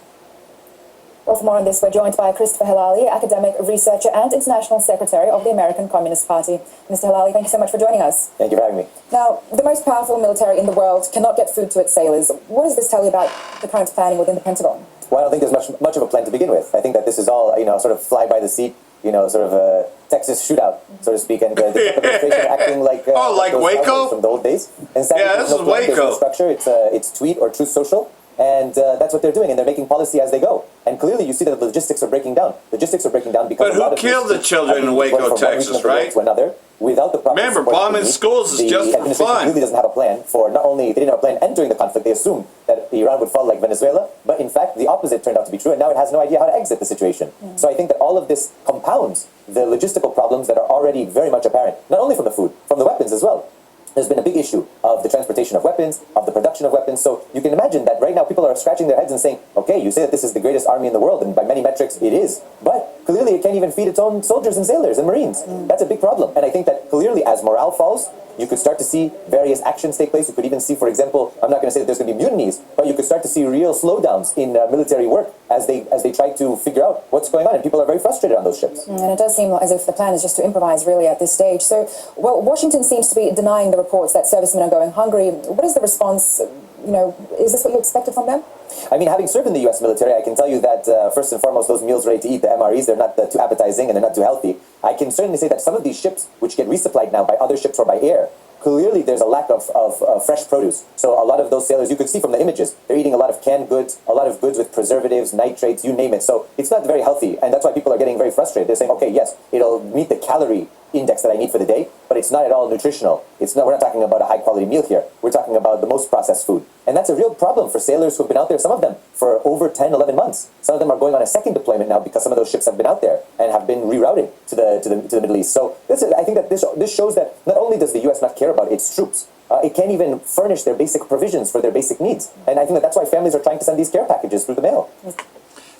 Well, for more on this, we're joined by Christopher Hilali, academic, researcher, and international secretary of the American Communist Party. Mr. Hilali, thank you so much for joining us. Thank you for having me. Now, the most powerful military in the world cannot get food to its sailors. What does this tell you about the current planning within the Pentagon? Well, I don't think there's much of a plan to begin with. I think that this is all, sort of fly by the seat, sort of a Texas shootout, so to speak, and the administration acting like like Waco from the old days. And this is Waco. Structure. It's tweet or Truth Social. And that's what they're doing, and they're making policy as they go. And clearly, you see that the logistics are breaking down. Logistics are breaking down because. But who killed the children in Waco, Texas, right? To another, without the proper Remember, support bombing we need, schools is the just for administration fun. really doesn't have a plan for not only they didn't have a plan entering the conflict. They assumed that Iran would fall like Venezuela, but in fact the opposite turned out to be true, and now it has no idea how to exit the situation. So I think that all of this compounds the logistical problems that are already very much apparent, not only from the food, from the weapons as well. There's been a big issue of the transportation of weapons, of the production of weapons. So you can imagine that right now people are scratching their heads and saying, okay, you say that this is the greatest army in the world, and by many metrics it is. But clearly it can't even feed its own soldiers and sailors and Marines. That's a big problem. And I think that clearly as morale falls, you could start to see various actions take place. You could even see, for example, I'm not going to say that there's going to be mutinies, but you could start to see real slowdowns in military work as they try to figure out what's going on. And people are very frustrated on those ships. And it does seem as if the plan is just to improvise really at this stage. So, well, Washington seems to be denying the reports that servicemen are going hungry. What is the response? You know, is this what you expected from them? I mean, having served in the U.S. military, I can tell you that first and foremost, those meals ready to eat, the MREs, they're not too appetizing and they're not too healthy. I can certainly say that some of these ships, which get resupplied now by other ships or by air, clearly there's a lack of fresh produce. So a lot of those sailors, you could see from the images, they're eating a lot of canned goods, a lot of goods with preservatives, nitrates, you name it. So it's not very healthy, and that's why people are getting very frustrated. They're saying, okay, yes, it'll meet the calorie index that I need for the day, but it's not at all nutritional. We're not talking about a high quality meal here. We're talking about the most processed food. And that's a real problem for sailors who've been out there, some of them for over 10, 11 months. Some of them are going on a second deployment now because some of those ships have been out there and have been rerouted to the Middle East. So I think that this shows that not only does the U.S. not care about its troops, it can't even furnish their basic provisions for their basic needs. And I think that's why families are trying to send these care packages through the mail.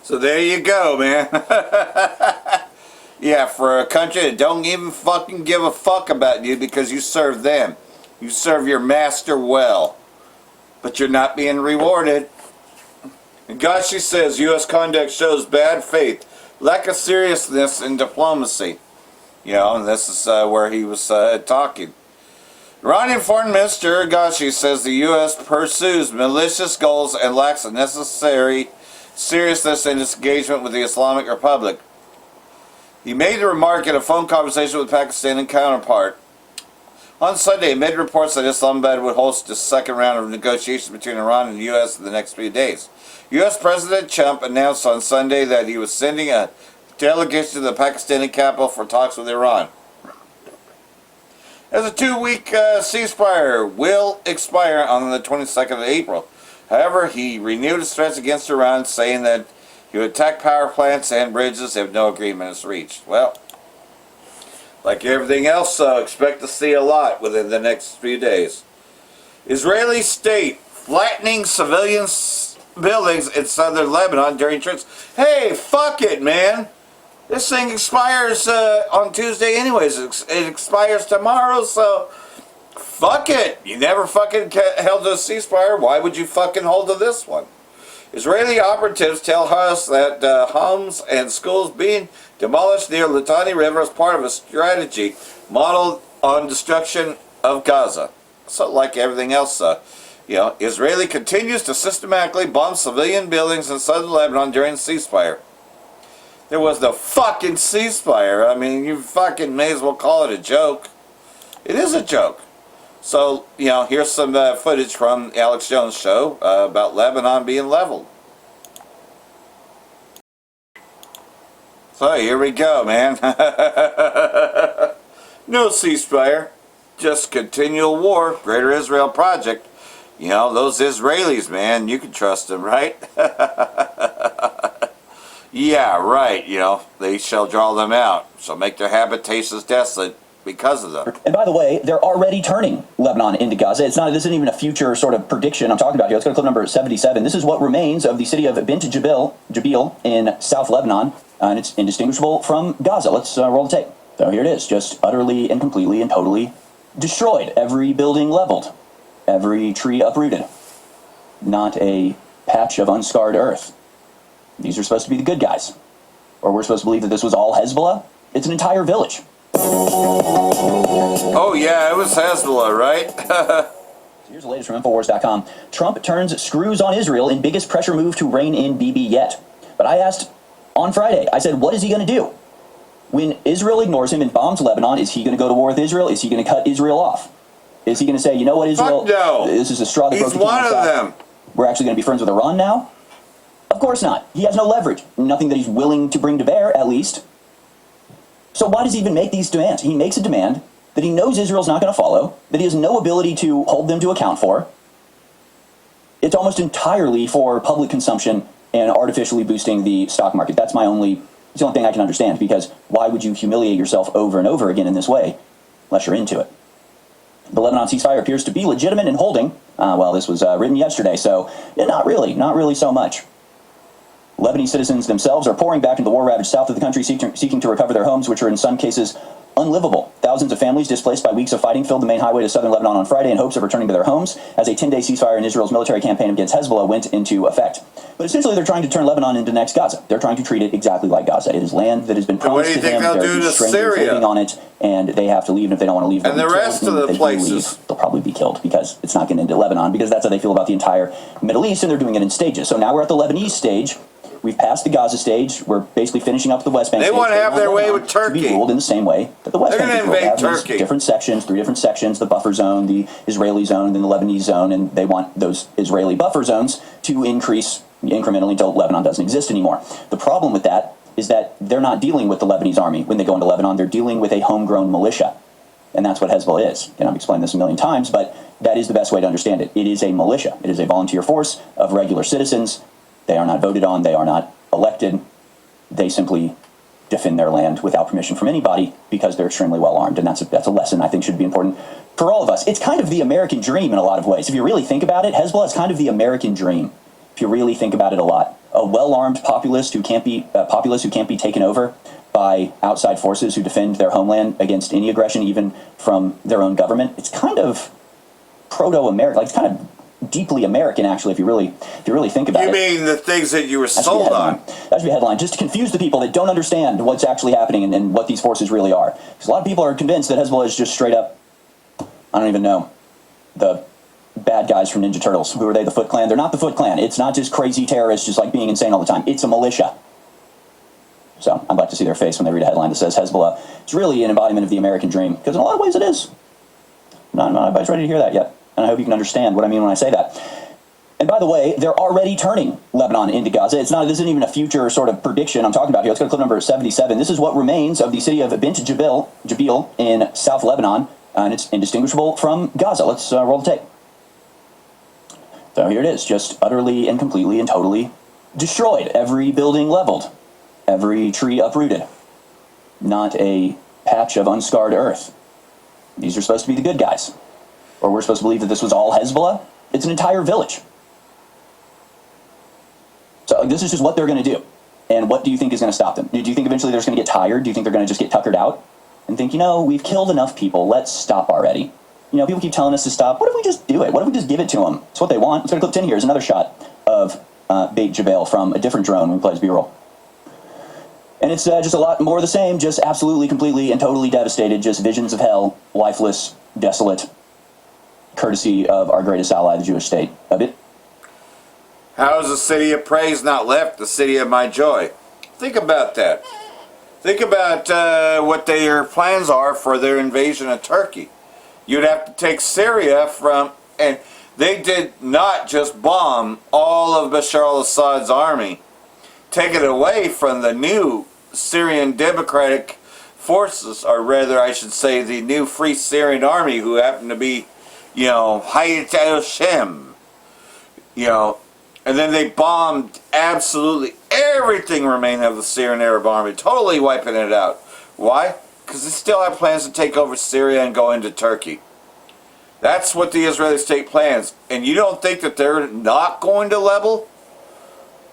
So there you go, man. Yeah, for a country that don't even fucking give a fuck about you because you serve them. You serve your master well. But you're not being rewarded. And Gashi says U.S. conduct shows bad faith, lack of seriousness in diplomacy. You know, and this is where he was talking. Iranian Foreign Minister Gashi says the U.S. pursues malicious goals and lacks the necessary seriousness in its engagement with the Islamic Republic. He made the remark in a phone conversation with Pakistani counterpart. On Sunday, amid reports that Islamabad would host a second round of negotiations between Iran and the U.S. in the next few days. U.S. President Trump announced on Sunday that he was sending a delegation to the Pakistani capital for talks with Iran. As a 2-week ceasefire will expire on the 22nd of April. However, he renewed his threats against Iran, saying that he would attack power plants and bridges if no agreement is reached. Well, like everything else, expect to see a lot within the next few days. Israeli state flattening civilian buildings in southern Lebanon during trips. Hey, fuck it, man. This thing expires on Tuesday anyways. It expires tomorrow, so fuck it. You never fucking held a ceasefire. Why would you fucking hold to this one? Israeli operatives tell us that homes and schools being demolished near Litani River as part of a strategy modeled on destruction of Gaza. So like everything else, Israeli continues to systematically bomb civilian buildings in southern Lebanon during the ceasefire. There was no fucking ceasefire. I mean, you fucking may as well call it a joke. It is a joke. So, here's some footage from Alex Jones' show about Lebanon being leveled. So, here we go, man. No ceasefire. Just continual war. Greater Israel Project. Those Israelis, man, you can trust them, right? Yeah, right, they shall draw them out. Shall make their habitations desolate because of them. And by the way, they're already turning Lebanon into Gaza. This isn't even a future sort of prediction I'm talking about here. Let's go to clip number 77. This is what remains of the city of Bint Jabil in South Lebanon, and it's indistinguishable from Gaza. Let's roll the tape. So here it is, just utterly and completely and totally destroyed. Every building leveled, every tree uprooted. Not a patch of unscarred earth. These are supposed to be the good guys. Or we're supposed to believe that this was all Hezbollah? It's an entire village. Oh yeah, it was Hezbollah, right? Here's the latest from Infowars.com. Trump turns screws on Israel in biggest pressure move to rein in Bibi yet. But I asked on Friday, I said, what is he going to do? When Israel ignores him and bombs Lebanon, is he going to go to war with Israel? Is he going to cut Israel off? Is he going to say, you know what, Israel? Fuck no. This is a straw that broke the camel's back. He's one of them. We're actually going to be friends with Iran now? Of course not. He has no leverage. Nothing that he's willing to bring to bear, at least. So why does he even make these demands? He makes a demand that he knows Israel's not going to follow, that he has no ability to hold them to account for. It's almost entirely for public consumption and artificially boosting the stock market. It's the only thing I can understand, because why would you humiliate yourself over and over again in this way unless you're into it? The Lebanon ceasefire appears to be legitimate and holding. Well, this was written yesterday, so yeah, not really so much. Lebanese citizens themselves are pouring back into the war-ravaged south of the country, seeking to recover their homes, which are in some cases unlivable. Thousands of families displaced by weeks of fighting filled the main highway to southern Lebanon on Friday in hopes of returning to their homes as a 10-day ceasefire in Israel's military campaign against Hezbollah went into effect. But essentially, they're trying to turn Lebanon into next Gaza. They're trying to treat it exactly like Gaza. It is land that has been promised to them. There are strangers living on it, and they have to leave. And if they don't want to leave, and the rest of the places, they'll probably be killed, because it's not getting into Lebanon, because that's how they feel about the entire Middle East, and they're doing it in stages. So now we're at the Lebanese stage. We've passed the Gaza stage. We're basically finishing up the West Bank. They stage. want to have their way with Turkey. To be ruled in the same way that the West Bank is ruled. They have Turkey. Different sections, 3 different sections: the buffer zone, the Israeli zone, and the Lebanese zone. And they want those Israeli buffer zones to increase incrementally until Lebanon doesn't exist anymore. The problem with that is that they're not dealing with the Lebanese army when they go into Lebanon. They're dealing with a homegrown militia, and that's what Hezbollah is. And I've explained this a million times, but that is the best way to understand it. It is a militia. It is a volunteer force of regular citizens. They are not voted on. They are not elected. They simply defend their land without permission from anybody because they're extremely well armed, and that's a lesson I think should be important for all of us. It's kind of the American dream in a lot of ways. If you really think about it, Hezbollah is kind of the American dream. If you really think about it a lot, a well-armed populace who can't be taken over by outside forces who defend their homeland against any aggression, even from their own government. It's kind of proto-American. Like, it's kind of deeply American, actually, if you really think about it. You mean the things that you were sold on? That should be a headline, just to confuse the people that don't understand what's actually happening and what these forces really are. Because a lot of people are convinced that Hezbollah is just straight up, I don't even know, the bad guys from Ninja Turtles. Who are they? The Foot Clan? They're not the Foot Clan. It's not just crazy terrorists just like being insane all the time. It's a militia. So I'm about to see their face when they read a headline that says Hezbollah is really an embodiment of the American dream. Because in a lot of ways it is. Not everybody's ready to hear that yet. And I hope you can understand what I mean when I say that. And by the way, they're already turning Lebanon into Gaza. This isn't even a future sort of prediction I'm talking about here. Let's go to clip number 77. This is what remains of the city of Bint Jbeil in South Lebanon, and it's indistinguishable from Gaza. Let's roll the tape. So here it is, just utterly and completely and totally destroyed. Every building leveled, every tree uprooted. Not a patch of unscarred earth. These are supposed to be the good guys. Or we're supposed to believe that this was all Hezbollah? It's an entire village. So this is just what they're going to do. And what do you think is going to stop them? Do you think eventually they're just going to get tired? Do you think they're going to just get tuckered out? And think, we've killed enough people. Let's stop already. People keep telling us to stop. What if we just do it? What if we just give it to them? It's what they want. Let's go to clip 10 here. Here's another shot of Beit Jbeil from a different drone when we plays B-roll. And it's just a lot more of the same, just absolutely, completely, and totally devastated. Just visions of hell, lifeless, desolate, courtesy of our greatest ally, the Jewish state. A bit. How is the city of praise not left the city of my joy? Think about that. Think about what their plans are for their invasion of Turkey. You'd have to take Syria and they did not just bomb all of Bashar al-Assad's army, take it away from the new Syrian Democratic Forces, or rather I should say the new Free Syrian Army, who happen to be Hayat al-Shem, and then they bombed absolutely everything remaining of the Syrian Arab Army, totally wiping it out. Why? Because they still have plans to take over Syria and go into Turkey. That's what the Israeli state plans. And you don't think that they're not going to level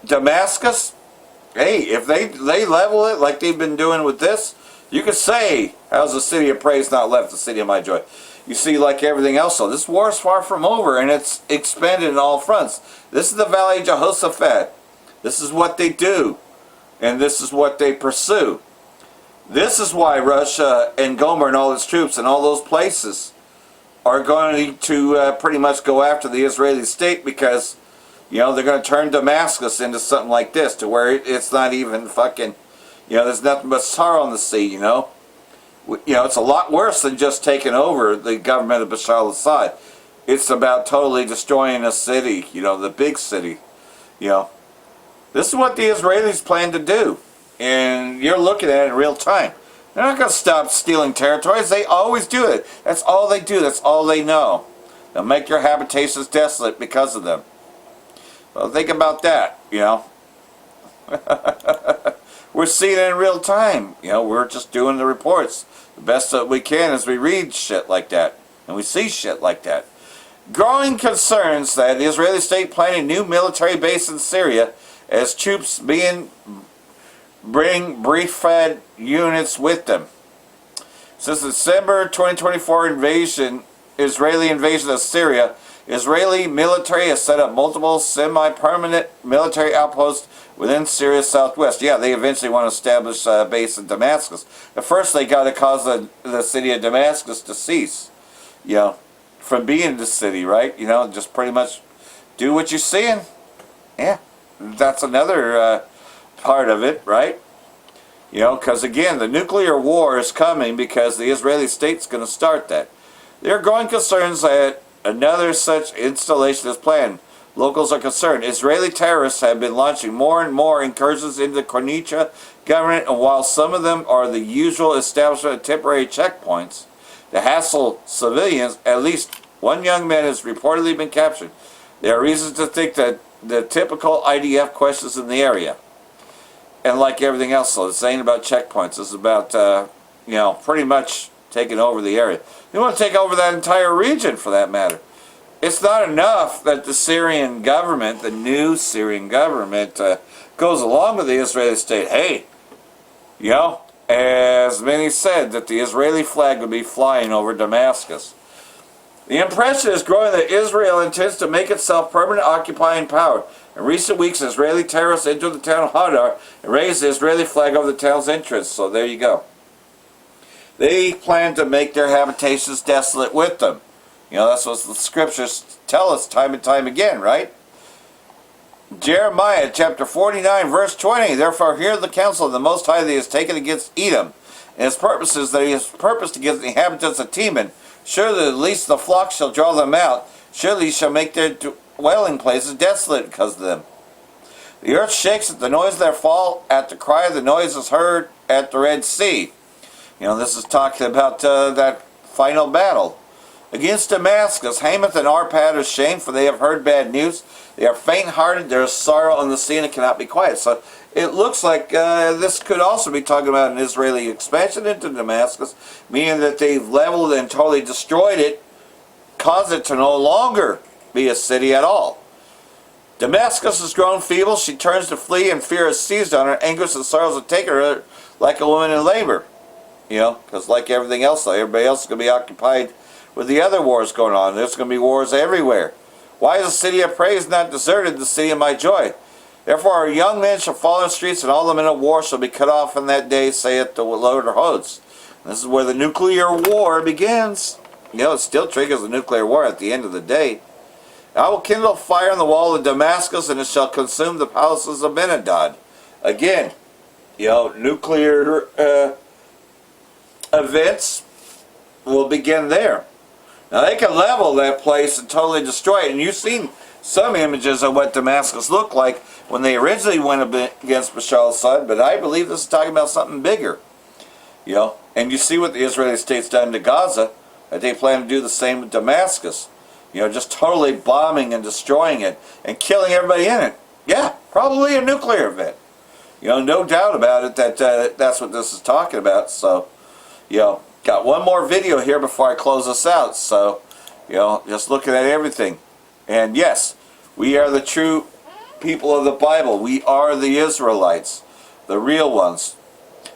Damascus? Hey, if they level it like they've been doing with this, you could say, how's the city of praise not left the city of my joy? You see, like everything else, so this war is far from over, and it's expanded in all fronts. This is the Valley of Jehoshaphat. This is what they do, and this is what they pursue. This is why Russia and Gomer and all its troops and all those places are going to pretty much go after the Israeli state, because, they're going to turn Damascus into something like this, to where it's not even fucking, there's nothing but sorrow in the sea, it's a lot worse than just taking over the government of Bashar al-Assad. It's about totally destroying a city, the big city, This is what the Israelis plan to do. And you're looking at it in real time. They're not going to stop stealing territories. They always do it. That's all they do. That's all they know. They'll make your habitations desolate because of them. Well, think about that, you know. We're seeing it in real time. You know, we're just doing the reports. The best that we can as we read shit like that. And we see shit like that. Growing concerns that the Israeli state planning a new military base in Syria as troops bring brief-fed units with them. Since December 2024 Israeli invasion of Syria, Israeli military has set up multiple semi-permanent military outposts within Syria's southwest. Yeah, they eventually want to establish a base in Damascus. But first they got to cause the city of Damascus to cease, you know, from being the city, right? You know, just pretty much do what you're seeing. Yeah, that's another part of it, right? You know, because again, the nuclear war is coming because the Israeli state's going to start that. There are growing concerns that another such installation is planned. Locals are concerned. Israeli terrorists have been launching more and more incursions into the Koinicha government, and while some of them are the usual establishment of temporary checkpoints to hassle civilians, at least one young man has reportedly been captured. There are reasons to think that the typical IDF questions in the area. And like everything else, so this ain't about checkpoints. This is about, you know, pretty much taking over the area. You want to take over that entire region, for that matter. It's not enough that the Syrian government, the new Syrian government, goes along with the Israeli state. Hey, you know, as many said, that the Israeli flag would be flying over Damascus. The impression is growing that Israel intends to make itself permanent occupying power. In recent weeks, Israeli terrorists entered the town of Hadar and raised the Israeli flag over the town's entrance. So there you go. They plan to make their habitations desolate with them. You know, that's what the scriptures tell us time and time again, right? Jeremiah chapter 49, verse 20. Therefore hear the counsel of the Most High that he has taken against Edom, and his purposes that he has purposed against the inhabitants of Teman. Surely at least the flock shall draw them out. Surely he shall make their dwelling places desolate because of them. The earth shakes at the noise of their fall, at the cry of the noise is heard at the Red Sea. You know, this is talking about that final battle. Against Damascus, Hamath and Arpad are ashamed, for they have heard bad news. They are faint-hearted, there is sorrow on the sea, and it cannot be quiet. So it looks like this could also be talking about an Israeli expansion into Damascus, meaning that they've leveled and totally destroyed it, caused it to no longer be a city at all. Damascus has grown feeble. She turns to flee, and fear has seized on her. Anguish and sorrows have taken her like a woman in labor. You know, because like everything else, everybody else is going to be occupied with the other wars going on. There's going to be wars everywhere. Why is the city of praise not deserted, the city of my joy? Therefore our young men shall fall in the streets, and all the men of war shall be cut off in that day, saith the Lord of hosts. This is where the nuclear war begins. You know, it still triggers the nuclear war at the end of the day. I will kindle fire on the wall of Damascus, and it shall consume the palaces of Ben-Hadad. Again, you know, nuclear events will begin there. Now they can level that place and totally destroy it. And you've seen some images of what Damascus looked like when they originally went against Bashar al-Assad, but I believe this is talking about something bigger. You know, and you see what the Israeli state's done to Gaza, that they plan to do the same with Damascus. You know, just totally bombing and destroying it and killing everybody in it. Yeah, probably a nuclear event. You know, no doubt about it that that's what this is talking about. So, you know, got one more video here before I close this out. So, you know, just looking at everything. And yes, we are the true people of the Bible. We are the Israelites, the real ones.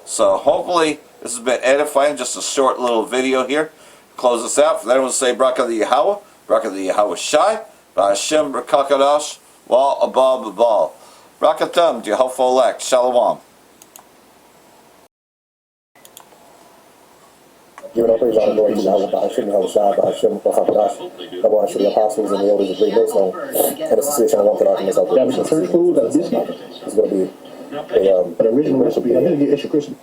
So hopefully this has been edifying. Just a short little video here. Close this out. For that, I want to say Barakah the Yahweh, Barakah the Yahweh Shai, Ba'ashem B'Kakadash, Wa Abal Babal. Barakatam, Jehovah elect. Shalom. Giving all praise, honor, glory to Yahweh, Ba'ashem, Yahweh Shai, Ba'ashem, B'Kakadash, the one should the apostles and the elders of Great Millstone, and the situation I want to offer myself. That was the third food that this is going to be an original recipe. I need to get extra crispy.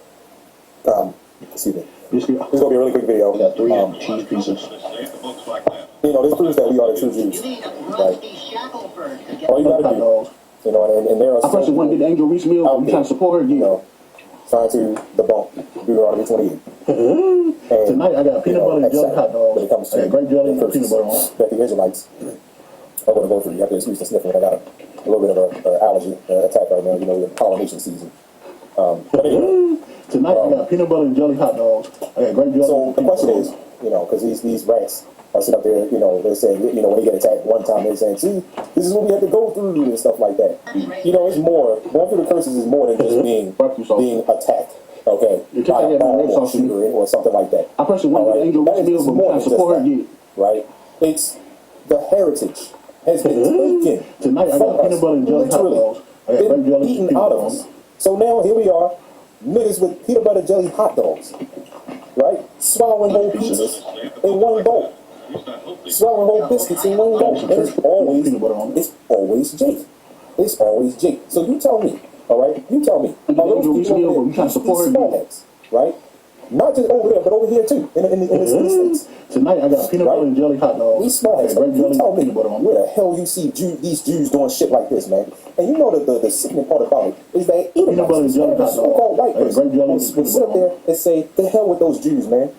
Excuse me. This is going to be a really quick video. We got 3 cheese pieces. You know, this proves that we are the true Jews. Right? All you got to do, you know, and there are. I first want to get the Angel Reese meal. I'm trying to support her, you know. trying to debunk Deuteronomy 28. And, Tonight I got peanut butter and jelly hot dogs. When it comes to I got grape jelly and peanut butter on. that the Israelites are going to go through. You have to excuse the sniffing. I got a little bit of an allergy attack right now. You know, the pollination season. But anyway, Tonight I got peanut butter and jelly hot dogs. I got grape jelly. so the question is, you know, because these rats are sitting up there, you know, they're saying, you know, when they get attacked one time, they're saying, see, this is what we have to go through and stuff like that. You know, it's more, going through the curses is more than just being attacked, okay, by a bomb or shooter or something like that. I personally want the angel That is more than just support her that, right? It's the heritage has been taken Tonight I from got peanut us, butter and jelly hot literally, dogs. I got grape been jelly and eaten peanut out butter of on. us. So now here we are, niggas with peanut butter jelly hot dogs, right? Swallowing whole pizzas in one go. Swallowing whole biscuits in one go. And it's always Jake. It's always Jake. So you tell me, all right? You tell me. Are those people over there, these small heads, right? Not just over there, but over here too, in the States. Tonight I got peanut butter and jelly hot dogs. These small heads, you tell me where the hell you see these Jews doing shit like this, man. And you know the sickening part about it is that even the so-called white person would sit up there and say, the hell with those Jews, man.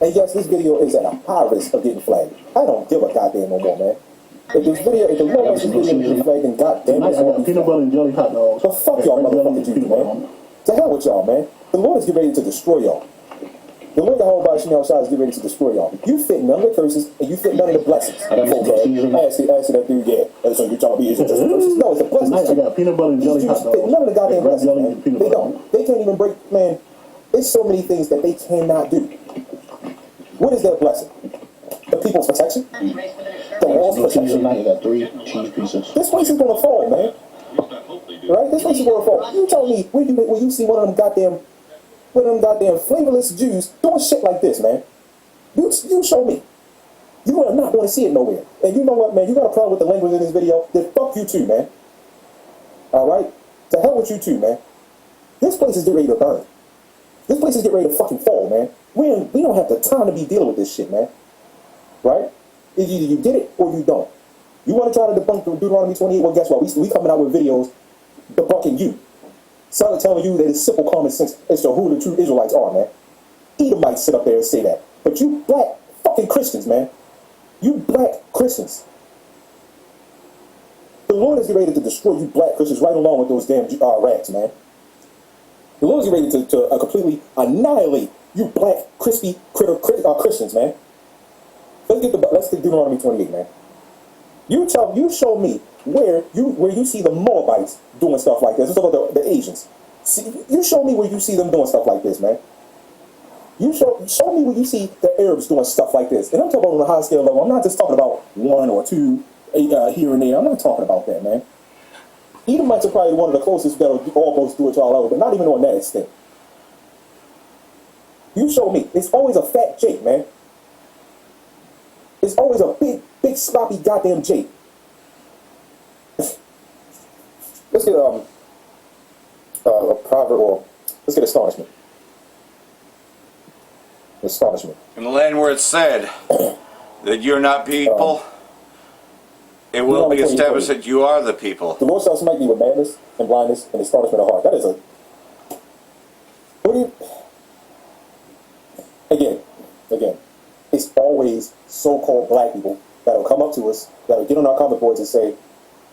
And yes, this video is at a high risk of getting flagged. I don't give a goddamn no more, man. If this video, if the Lord makes this video get flagged, then goddamn Tonight I got peanut butter and jelly hot dogs. So fuck y'all motherfucking Jews, man. To hell with y'all, man. The Lord is getting ready to destroy y'all. The Lord the whole body Chanel shot is getting ready to destroy y'all. You fit none of the curses and you fit none of the blessings. Okay? Ask that dude, yeah. So you're talking about is it just the curses? No, it's the blessings. Tonight I got peanut butter and jelly hot dogs. Fit none of the goddamn blessings, man. They don't. They can't even break, man. There's so many things that they cannot do. What is their blessing? The people's protection? The wall's protection? Tonight I got 3 cheese pieces. This place is gonna fall, man. Right? This place is gonna fall. You tell me where you see one of them goddamn flavorless Jews doing shit like this, man. You show me. You are not going to see it nowhere. And you know what, man? You got a problem with the language in this video? Then fuck you too, man. All right? To hell with you too, man. This place is getting ready to burn. This place is getting ready to fucking fall, man. We don't have the time to be dealing with this shit, man. Right? Either you get it or you don't. You want to try to debunk Deuteronomy 28? Well, guess what? We coming out with videos debunking you. Started telling you that it's simple common sense as to who the true Israelites are, man. Edomites sit up there and say that. But you black fucking Christians, man. You black Christians. The Lord is ready to destroy you black Christians right along with those damn rats, man. The Lord is ready to completely annihilate you black, crispy Christians, man. Let's get Deuteronomy 28, man. You show me where you see the Moabites doing stuff like this. Let's talk about the Asians. You show me where you see them doing stuff like this, man. You show me where you see the Arabs doing stuff like this. And I'm talking about on a high scale level. I'm not just talking about 1 or 2 here and there. I'm not talking about that, man. Edomites are probably one of the closest that'll almost do it to our level, but not even on that extent. You show me. It's always a fat Jake, man. It's always a big sloppy goddamn Jake. Let's get a proverb, or let's get astonishment. Astonishment. In the land where it's said that you're not people, it will be established that you are the people. The Lord shall smite thee with madness and blindness and astonishment of heart. That is a... Again, it's always so-called black people that'll come up to us, that'll get on our comment boards and say,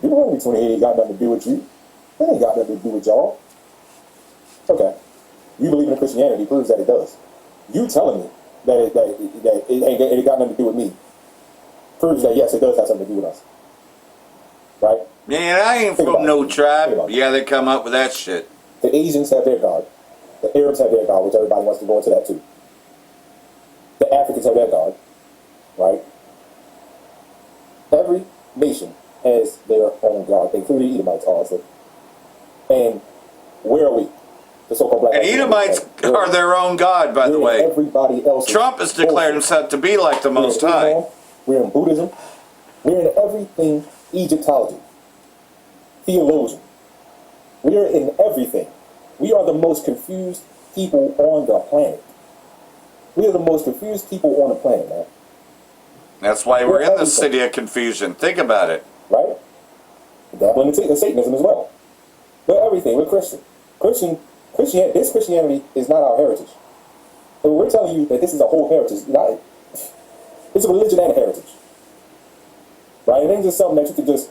Deuteronomy 28 ain't got nothing to do with you. That ain't got nothing to do with y'all. Okay. You believe in Christianity proves that it does. You telling me that it ain't got nothing to do with me proves that, yes, it does have something to do with us. Right? Man, I ain't from no tribe. Yeah, they come up with that shit. The Asians have their God. The Arabs have their God, which everybody wants to go into that too. The Africans have their God. Right? Every nation has their own God, including Edomites, honestly. And where are we? The so-called black. And Edomites are their own God, by the way. Everybody else. Trump has declared himself to be like the Most High. We're in Buddhism. We're in everything Egyptology. Theologian. We're in everything. We are the most confused people on the planet. We are the most confused people on the planet, man. That's why we're in the city of confusion. Think about it. Right? Dabbling in Satanism as well. We're everything. We're Christian. Christian This Christianity is not our heritage. And we're telling you that this is a whole heritage. It's a religion and a heritage. Right? It ain't just something that you can just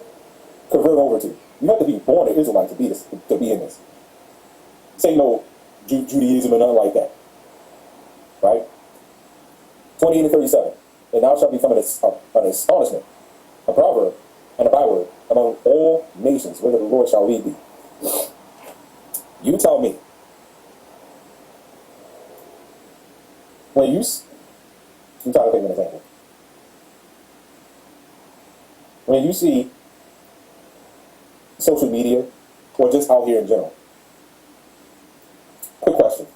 convert over to. You have to be born an Israelite to be in this. This ain't no Judaism or nothing like that. Right? 28 and 37. And thou shalt become an astonishment, a proverb, and a byword among all nations, whither the Lord shall lead thee. You tell me. I'm trying to think of an example. When you see social media, or just out here in general, quick question.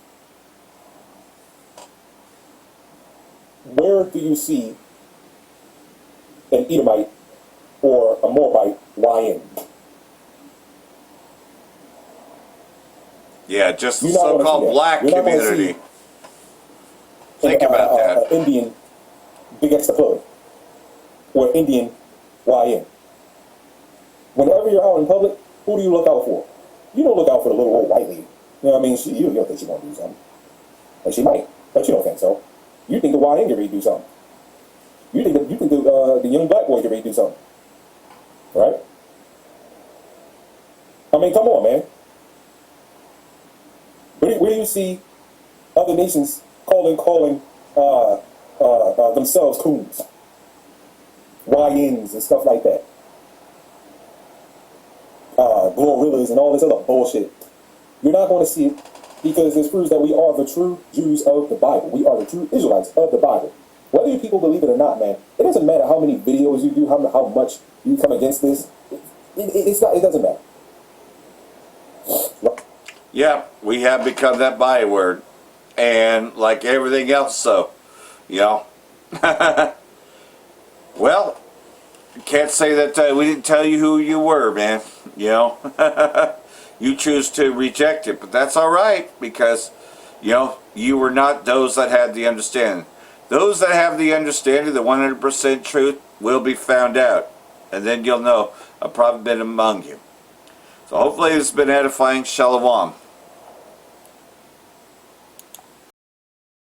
Where do you see an Edomite or a Moabite YN? Yeah, just the so-called black community. Think about that. Indian Big Extra Plug or Indian YN. Whenever you're out in public, who do you look out for? You don't look out for the little old white lady. You know what I mean? You don't think she's going to do something. But she might, but you don't think so. You think the YN get ready to do something. You think the young black boy get ready to do something. Right? I mean, come on, man. Where do you see other nations calling themselves coons, YNs and stuff like that, Glorillas and all this other bullshit? You're not going to see it because this proves that we are the true Jews of the Bible. We are the true Israelites of the Bible. Whether you people believe it or not, man, it doesn't matter how many videos you do, how much you come against this. It doesn't matter. Yeah, we have become that byword. And like everything else, so, you know. Well, can't say that we didn't tell you who you were, man. You know. You choose to reject it, but that's all right because, you know, you were not those that had the understanding. Those that have the understanding, the 100% truth, will be found out. And then you'll know I've probably been among you. So hopefully it's been edifying. Shalom.